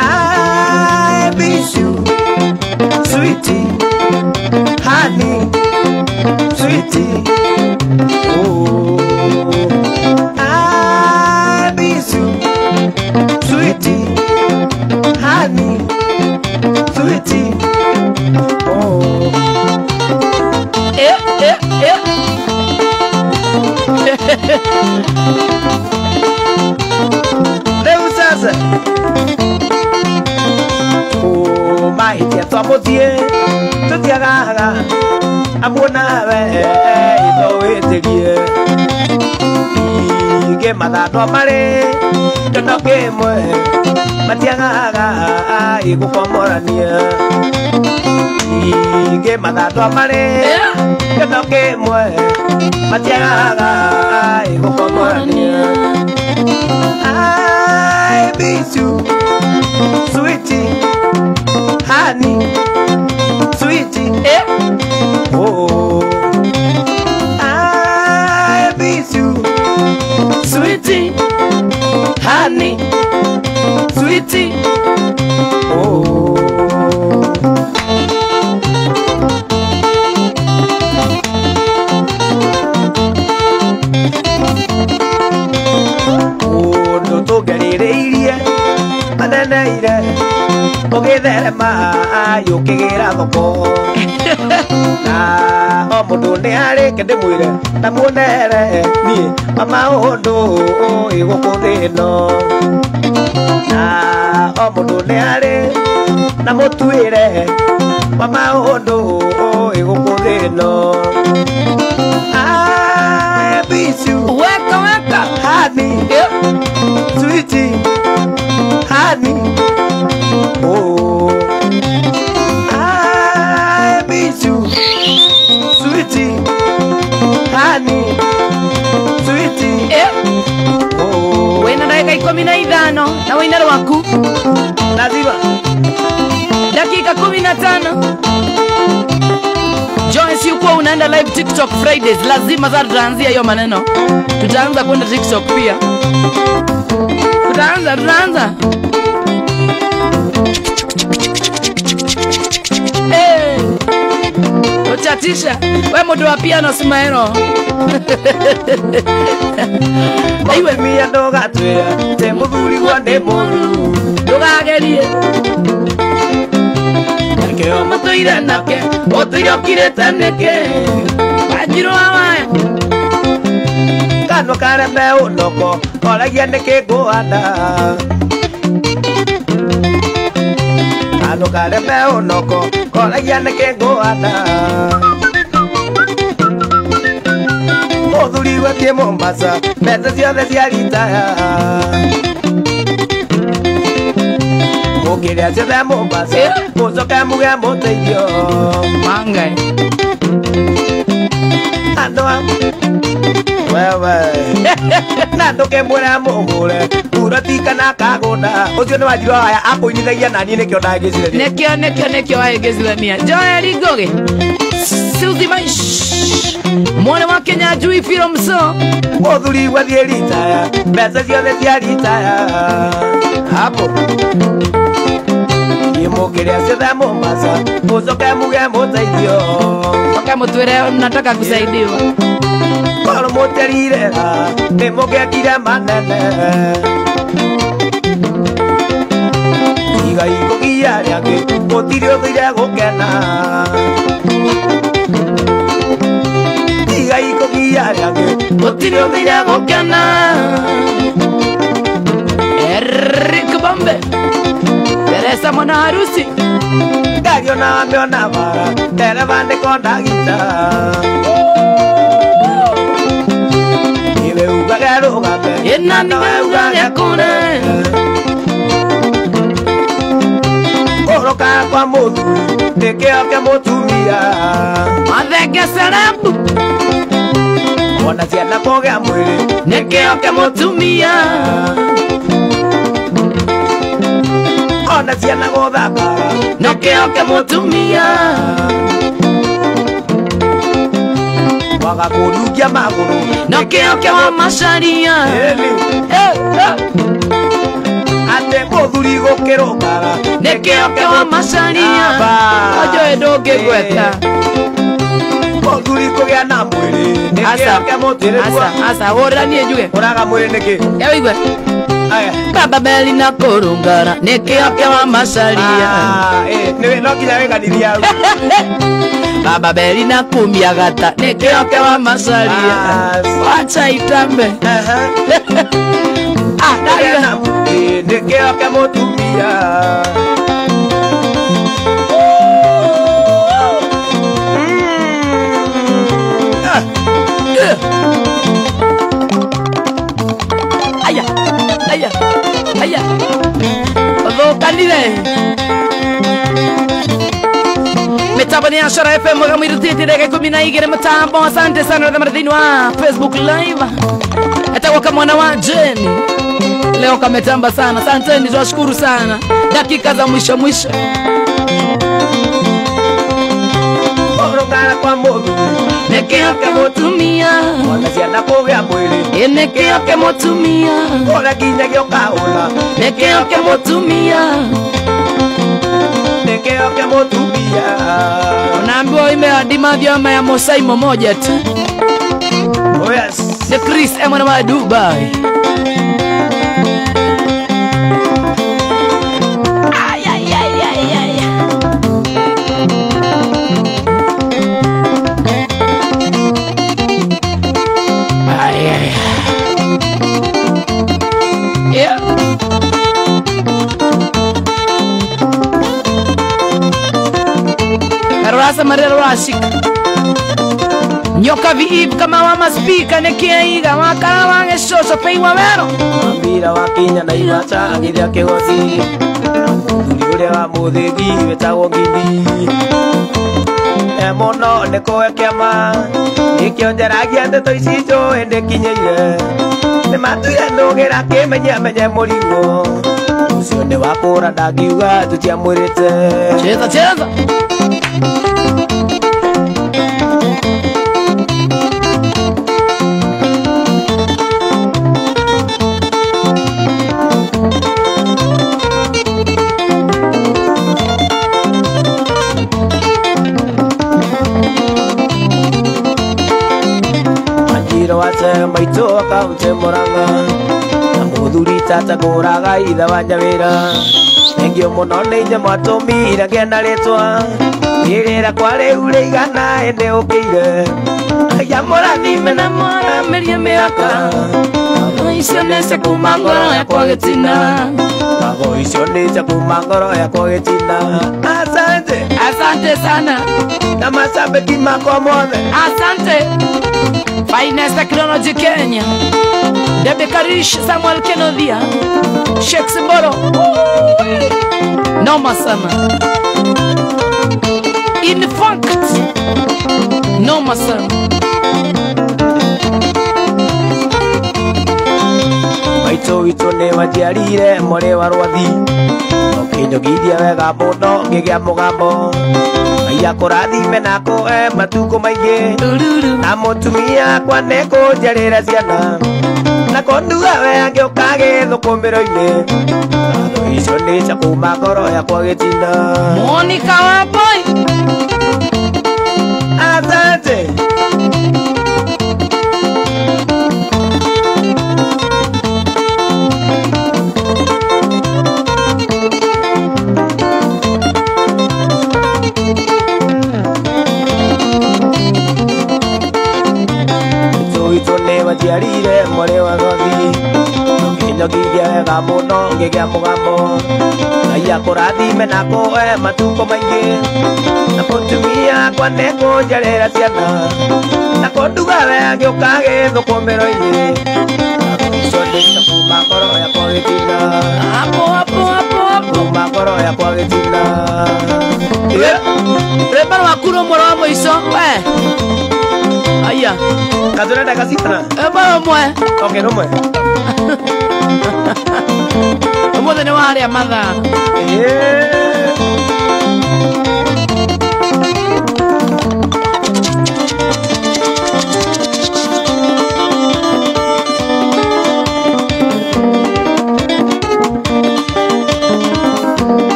I miss you Sweetie Honey Sweetie Oh, I miss you, sweetie, honey, sweetie. Oh, Leu sasa. Oh, my dear, tomotie, totiagaga, amuna we. Itoeterie Ige mathano mare Ndono kimwe Matiagaga Igukomorania Ige mathano mare Ndono kimwe Matiagaga Igukomorania I miss you Sweetie Honey Sweetie Oh Sweetie, honey, sweetie, oh. Oh, no togereirie, maneneire, ogitherema, yukigera thoko. Na mundu ni ari kendimwire na muonere ni mama undu igukuthino na mundu ni ari na mutwire mama undu igukuthino I miss you Weka weka honey sweetie honey oh I miss you sweetie honey sweetie oh Wena dakika 15 na wina waku lazima dakika 15 Join si uko unaenda live TikTok Fridays lazima za tutaanzia hiyo maneno tutaanza kwenda TikTok pia tutaanza Uchatisha we mudu wa piano simaero Aiwe mia ndoga twea te muthuri wa ndemuru ndugagerie Keo mutuire nake mutuire okirete neke Wanjiru awaya Kano kareme unoko Oragia neke guana Kano kareme unoko Oragia neke guana Muthuri wathie Mombasa Mbeca ciothe cia ritaya Mukiria ciothe Mombasa mucoke muge muteithio Mangai andå wewe na ndå kä mwä ra må gå re uroti kana kagånda å cio nä wanjirwo haya akå inithagia naniä nä kä o ndagä cirania nekio aegecithania Joel Ngoge Suzy Maish mwana wa Kenya Jui Filmso må thuri gwathiä ritaya mbeca ciothe cia ritaya hapo må kä rä a ciothe Mombasa må coke muge må teithio Oka mutwire nataka kusaidiwa korwo må terirera nä må gekire manene igai kå gia rä angä gå tirä å thå ire gå kena igai kå gia rä angä Gutiri uthire gukena Eric Bombe Teresa mwana harusi ngari ona me ona bara dereva ndä kondagita iwe ugage rå game Ina ningeuga gekune kå roka kwa må thuri nä kä oke må tumia Mathenge Serebu ona ciana kå gä a mwä rä Nikioke mutumia ona ciana gå thaka Nikioke mutumia waga kå ndungia magå rå Nikioke wa macaria atä må thuri gå kä rå ngaga Nikioke wa macaria Ojoe ndungigweta må thuri kå gä a na mwä rä nä kä Asa oke må tä rä Asa huranie njuge å raga mwä rä nä kä Ewe Baba Beli na kurungara Nikioke wa macaria no nginya wä ganithia Baba Beli na kumia gata Nikioke wa macaria Wacha itambe nä kä oke må tumia Aya Aya Aya Othokanire Mitambo ni Ashara FM Mwiruti dakika 12 mitambo. Asante sana na mradhini wa Facebook Live. Atakuwa kama mwana wa Jeni leo kametamba sana. Asanteni, tunashukuru sana. Dakika za mwisho mwisho. Orongana kwa modu Nekioke mutumia Wanaciana kũgĩa mwĩrĩ Nekioke mutumia Ona nginyagia ũkaũra Nekioke mutumia Nekioke mutumia Unaambiwa imeadima vyama ya Mosai mmoja tu. Oh yes. The Chris mwana wa Dubai. Ay ay ay ay ay. Ay ay. Yeah. Rasa marero rashika Nyoka viib kama wama speaker nekiaiga wakara wange shosho peiwa wero Mambira wakinya na imacha agithia kĩgothi Thuri ũrĩa wa mũthĩgi wetagwo Ngindi Mũno nĩkũwe kĩama Nĩkĩo njaragia ndeto ici njũĩ ndĩkinyĩire Nĩmatuire ndũgĩra kĩmenye mũrigo Ũcio nĩ wakũra ndangiuga tũtiamwĩrĩte Cheza cheza maitũ akaunti Mũrang'a na mũthuri tata kũraga ithe wa Nyawĩra thengio mũno nĩ ithe mwatũmire ngĩe na rĩtwa rĩrĩra kwa rĩu rĩigana ĩndĩ ũkĩire aya mũrathime na mũramerie mĩaka icio nĩ cia kuma ngoro yakwa gĩtina icio nĩ cia kuma ngoro yakwa gĩtina asante Asante sana. Na mashabiki makwa mothe. Asante. Finest Technology Kenya. Debe Karish, Samuel Kenodia, Sheikh Simboro. Noma sana. In fact, noma sana. Maito ito ne wajiarire more warwathi. Okinyogithia wega muno ngigia mugambo. Aya kurathime nako matuko maingi. Na mutumia kwa neko njerera ciana. Na konduga we angioka githukumiro-ini. Icio ni cia kuma ngoro yakwa gitina. Monica Wambui. Asante. Wajiarire more warwathi. Okinyogithia wega muno ngigia mugambo. Aya kurathime nako matuko maingi. Na mutumia kwa neko njerera ciana. Na konduga we angioka githukumiro-ini. Icio ni cia kuma ngoro yakwa gitina. Kuma ngoro yakwa gitina. Reba wakuro moro wa muico we. Aya. Katurenda kasitana. Eba mwe. Okay, rumwe. Umuthe ni waria matha.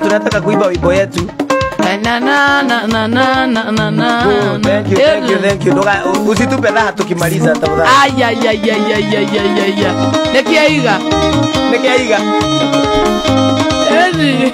Tunataka kuimba wimbo yetu. Na na na na na na na na. Thank you. Doga usitupe raha tukimaliza tafadhali. Ay. Nekiaiga. Ezi.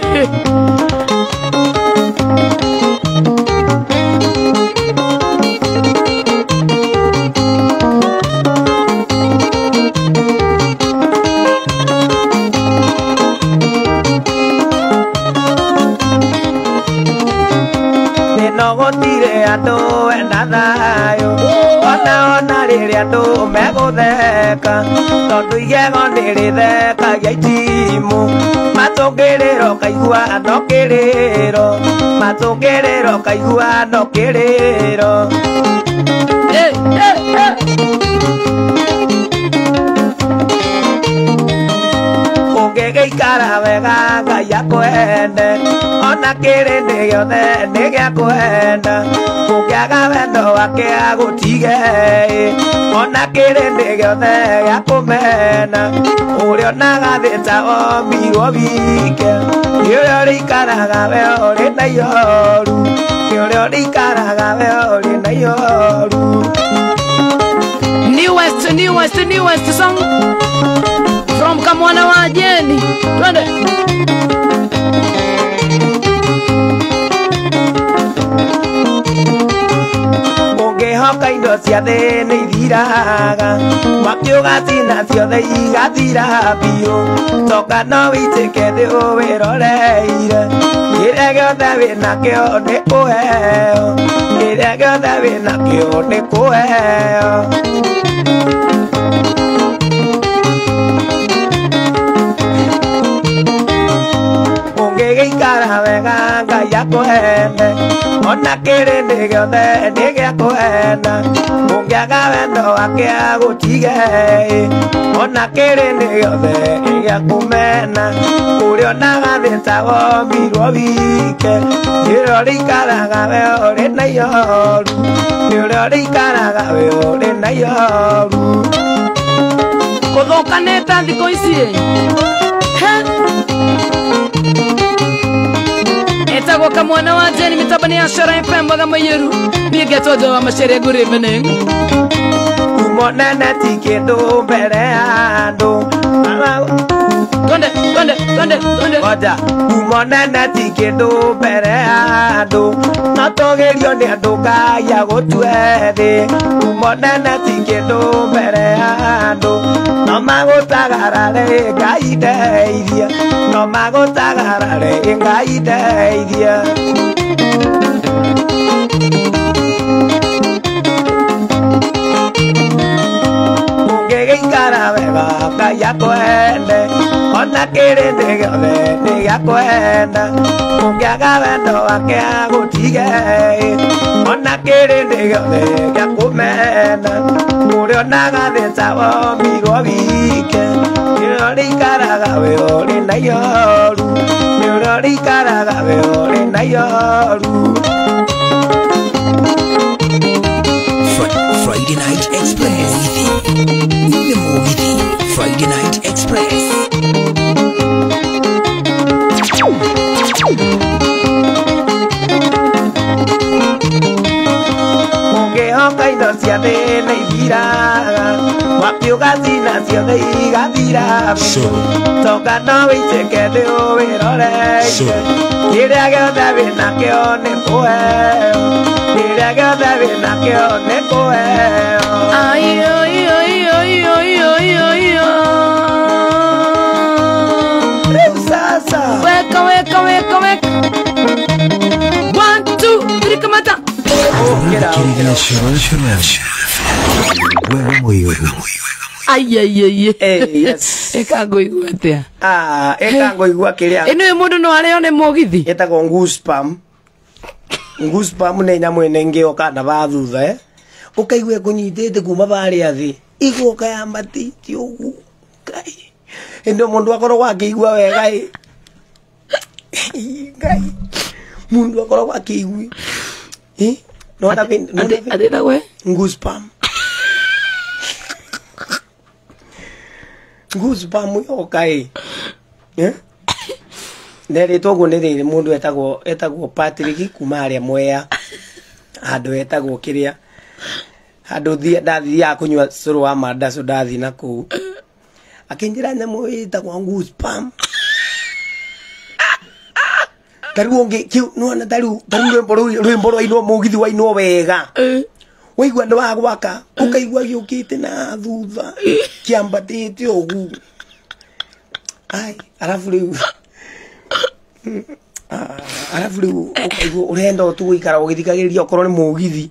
Nogotire andu enda thayo. Ona riri andu megutheka. Tondu igego nirithekagia itimu. Matungiriro kaigua no kiriro. Matungiriro kaigua no kiriro. Ungegeikara wega Ngai akwende. Ona kirindi giothe ni gia kwenda. Ungiaga wendo wake agutige. Ona kirindi giothe gia kumena. Uria onaga thi ta ombirwo wike. Ni uria urikaraga we uri na ihoru. Ni uria urikaraga we uri na ihoru. Newest song from Kamwana wa Jeni. Twende. Ungihoka indo cia thi ni ithiraga. Makiuga cina ciothe igathira biũ. Coka no wĩtĩke thĩ ũwĩroreire. Kĩrĩa gĩothe wĩnakĩo nĩ kũheo. Kĩrĩa gĩothe wĩnakĩo nĩ kũheo. Ungigeikara wega Ngai akwende. Ona kirindi giothe ni gia kwenda. Ungiaga wendo wake agutige. Ona kirindi giothe ni gia kumena. Uria onaga thi ta wombirwo wike. Ni uria urikaraga we uri na ihoru. Ni uria urikaraga we uri na ihoru. Kuthukanite thikũ ici. Etagwo Kamwana wa Jeni, mitambo ni ya Shara FM Mwaga Mwiru. Niĩ ngetwo Joe wa Macharia, good evening. Umonene ti kĩndũ mbere ya andũ. Twende. Twende. Ngoja umonana ti kindu mbere ya andu no tugirio ni andu Ngai agutwethe umonana ti kindu mbere ya andu no magutagarare Ngai ndeithia no magutagarare Ngai ndeithia Ngegikara wega Ngai akwende ona kirindi giothe ni giakwenda ungiaga wendo wake agutige ona kirindi giothe giakumena uria onaga thitawo mirwo wike uria rikaraga we uri na ihoru uria rikaraga we uri na ihoru Friday Night Express. Friday Night Express. Ungehoka indo ciothe na ithiraga wakiuga cina ciothe igathira tonga no wĩitĩke thĩ ũwĩroreire kĩrĩa gĩothe wĩnakĩo nĩ kũheo kĩrĩa gĩothe wĩnakĩo nĩ kũheo rĩu sasa Weka 1, 2, 3 kamata Ai yes eka ngoigua atia eka ngoigua kĩrĩa ĩno mũndũ no arĩo nĩ mũgithi ĩtagwo goosebump nĩ nyamũ ĩno ĩngĩoka na bathutha ũkaigua kũnyitĩte kuma barĩa thĩ iguoka ya matiti ũgu Ngai ĩndo mũndũ akoragwo akĩigua wega Ngai mũndũ akoragwo akĩigua no atĩtagwe goosebump yoka nderĩtwo ũguo nĩ rĩrĩ mũndũ etagwo Patrick kuma harĩa Mwea handũ etagwo kĩrĩa handũ ndathiaga kũnyua cũrũ wa mandacu ndathi na kũu akĩnjĩra nyamũ ĩtagwo goosebump tarĩu ũngĩ nona tarĩu rwĩmbo rwainwo mũgithi wainwo wega waigua nĩ wagwaka ũkaigua gĩũkĩte na thutha kĩambatĩte ũgu arabu rĩu ũkaigua ũrenda tu gũikara ũgĩthikagĩrĩria okorwo nĩ mũgithi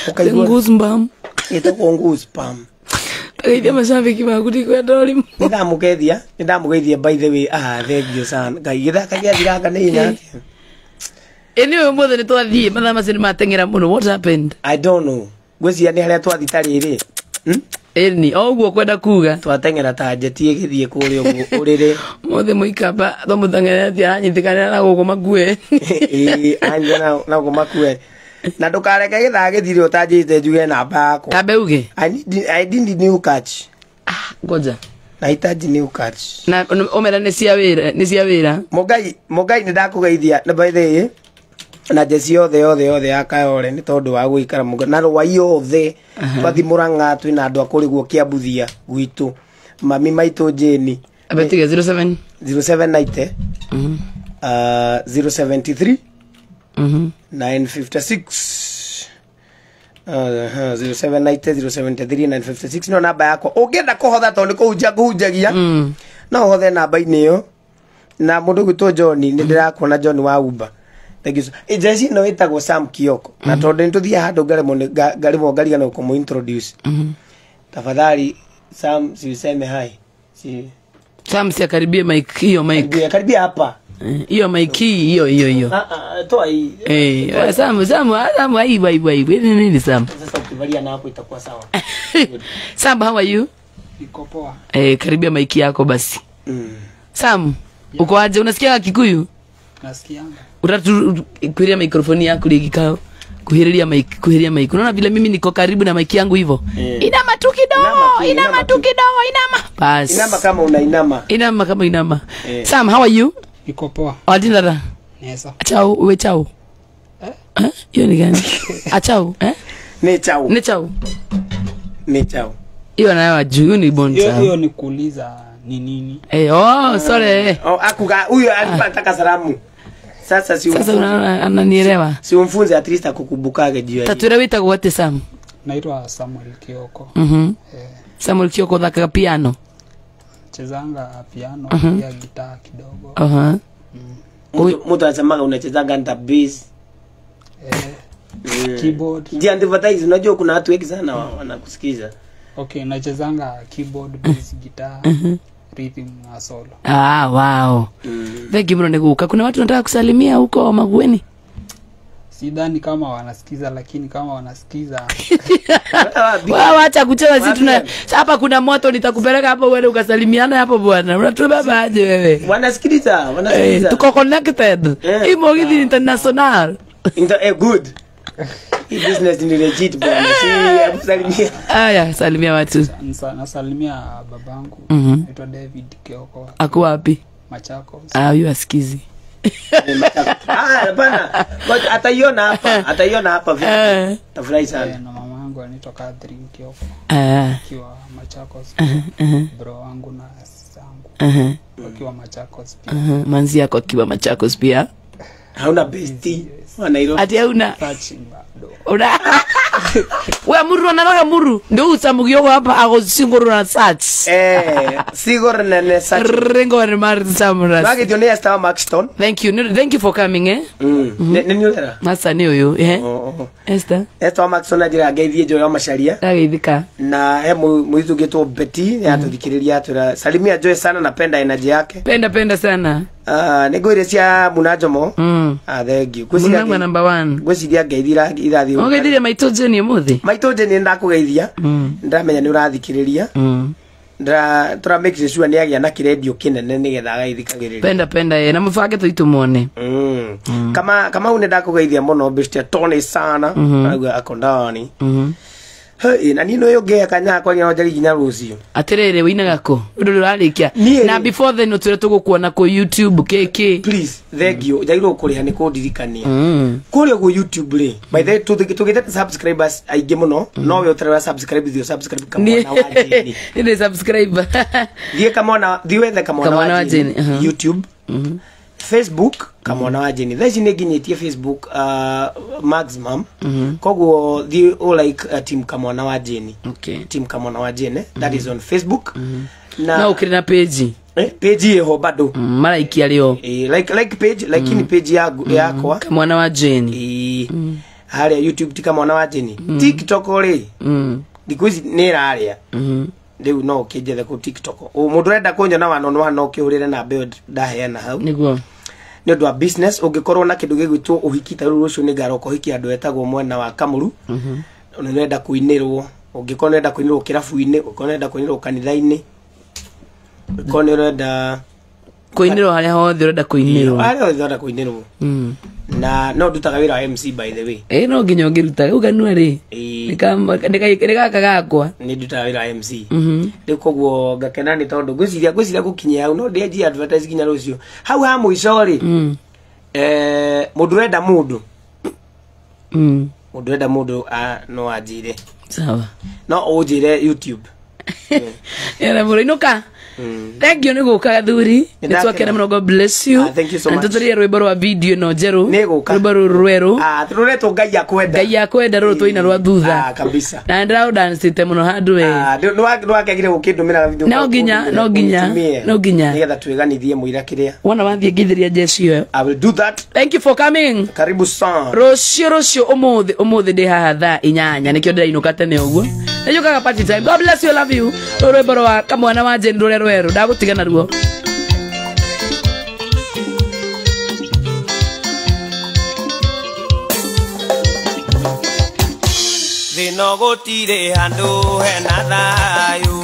ũkaigua ĩtagwo goosebump Geithia macambĩki maku ndikwenda ũrimũ nĩndamũgeithia by the way thank you sana Ngai gĩthaka gĩathiranga nĩ hinya Anyway, ũmũthĩ nĩ twathiĩ mathaa macio nĩ mateng'era mũno. What happened? I don't know. Gwĩciria nĩ harĩa twathi tarĩrĩ Eni, ũguo kwenda kuga twateng'era ta njeti ĩgĩthiĩ kũrĩa ũguo ũrĩrĩ mũthĩ mũikamba thomũteng'eretie aranyitĩkanĩra na gũkũ makue anja na gũkũ makue na ndũkareke gĩthaa gĩthire ũtanjĩte njuge namba yakwa Tambe uge I didn't new catch ngoja nahitaji new catch na omera nĩ cia wĩra Mũngai nĩ ndakũgeithia na by the way na jesi yothe ya Kayole nĩ tondũ wa gũikara mũnga na rwai yothe twathi Mũrang'a twĩna andũ akũrĩguo Kĩambuthia gwitũ mami maitũ Jane abetiga 0790 073 956 0790 073 956 no namba yakwa ũngĩenda kũhotha tondũ kũhunjagia no hothe namba-inĩ ĩyo na mũndũ gwitũ John nĩ ndĩrakona John wa Uber thank you jesi no ĩtagwo Sam Kioko na tondũ nĩtũthiaga handũ ngarigana kũmũ introduce tafadhali Sam useme hi Sam siakaribie mic hiyo mic karibia hapa hiyo mic hiyo toa hii Sam ai nini Sam sasa ukivalia na hapo itakuwa sawa Sam how are you Niko poa. Karibia mic yako basi Sam uko aje unasikia Kikuyu Nasikianga. Utatu kuhiria mikrofoni yako ligikao kuhiria mic unaona vile mimi niko karibu na mic yangu hivyo inama tu kidogo basi inama kama unainama inama Sam how are you Niko poa. Adinada Nesa. Chao uwe chao hiyo ni gani achao ni chao hiyo nayo juu ni bonza Hiyo ni kuuliza ni nini. Sorry. Akuga huyo alipata salamu. Sasa ananielewa. Si umfunze at least akukumbukage juu ya. Tatwira wita gwote Sam. Naitwa Samuel Kioko. Samuel Kioko thakaga piano. Chezanga piano pia gitaa kidogo. Mtu anasemaga unachezanga nta bass. Keyboard. Ndio advertise, unajua kuna watu wengi sana wanakusikiza. Okay, nachezanga keyboard, bass, guitar, rhythm na solo. Wow. Thank you bro niguka. Kuna watu wanataka kusalimia huko Magueni? Sidhani kama wanasikiza, lakini kama wanasikiza acha kucheza sisi tuna hapa kuna moto nitakupeleka hapo wewe ukasalimiana hapo bwana. Unatubeba aje wewe? Wanasikiliza. Tuko connected. Hii Mogithi International. Good. Hii business ni legit bwana. Si salimia. Aya, salimia watu. Nasalimia babangu. Naitwa David Kioko. Ako wapi? Machakos. Huyu asikizi. Bana. Ataiona hapa vipi? Tafurahi sana. Na mama yangu anaitwa Catherine Kioko. Akiwa Machakos. Bro wangu na sistangu. Akiwa Machakos pia. Manzi yako akiwa Machakos pia. Hauna bestie. Nairobi. Ati hauna. Una. Wewe muru analoga muru. Ndio usamugio hapa agosingoro na search. Sigor na search. Rengo na mar samura. Wage dionea Star Maxton. Thank you for coming Nini ulera? Masa ni uyu Esther. Star Maxton ajira geithie joyo masharia. Ageithika. Na muitu geto Betty ya tuthikiriria tura. Salimia Joy sana, napenda energy yake. Penda sana. Negwire cia Munajomo. Thank you. Munagwa number 1. Gwiciria geithira irathi. Ogeithire maitoje ni muthi. Maitoje ni ndakugeithia. Ndamenya ni urathikiriria. Tura make sure ni agia na kiredio kinene nigetha agaithikagiriria. Penda ye na mufage tuitumone. Kama unenda kugeithia muno bestia tone sana. Akondani. Na nino yoge kanya kwa ni njari ginya rucio. Atirere winaga ko. Ndu rarikia. Na before then utire tugukuona ku YouTube KK. Please, thank you. Jairo kuriha ni kundirikania. Kuri go YouTube le. By the tugite subscribers aige muno. No we utire subscribe kama na wajini. Ni subscribe. Die kama na diwethe kama na wajini. YouTube. Facebook kama na wajini. Thaici ni nginyitie Facebook maximum. Koguo the like team kama na wajini. Okay. Team kama na wajini. That is on Facebook. Na ukirina page. Page yeho bado. Maraikia leo. Like page, lakini page yako kama na wajini. Haria YouTube tika mwana wajini. TikTok ri. Dikuizi nera haria. Riu no kijethe ku TikTok. Mundu renda kunyona wano no kiurire na be ndaheana hau. Niguo. Ni undu wa business ungikorwo na kindu gigwitwo uhikita ruru ucio ni garoko hiki andu etagwo mwena wa Kamuru. Unenda kuinirwo. Ungikorwo nenda kuinirwo kirabu-ini, ungikorwo nenda kuinirwo kanitha-ini. Ungikorwo nenda kuinirwo haria hothe urenda kuinirwo. Haria hothe urenda kuinirwo. Na no ndutaga wira wa MC by the way. No nginya ngiruta uganua ri. Nika kagakwa. Ni ndutaga wira wa MC. Riu koguo ngakena ni tondu gwiciria gukinyia hau no ndeji advertise ginya rucio. Hau ha muico ri. Mundu renda mundu. Mundu renda mundu no ajire. Sawa. No ujire YouTube. Era muri nuka. Thank you niguka thuri. Nitwakena muno, God bless you. Thank you so much. Ntuturia rwimbo rwa video no jeru. Rwimbo rweru. Tururetwo Ngai akwenda. Ngai akwenda ruru twaina rwa thutha. Kabisa. Na ndau dance te muno handu we. Nwakegire gukindumira video. No ginya. Nigetha tweganithie muira kiria. Wana wathie ngithiria jeshi yo. I will do that. Thank you for coming. Karibu sana. Rocio umuthi ndi haha thaa 8 nikio ndirainũka tene uguo. Nĩnjũkaga party time. God bless you, love you. Rwĩmbo rwa kamwana wa Jane rũrĩa rweru ndagũtigana ruo. Thĩno gũtirĩ handũ hena thayũ.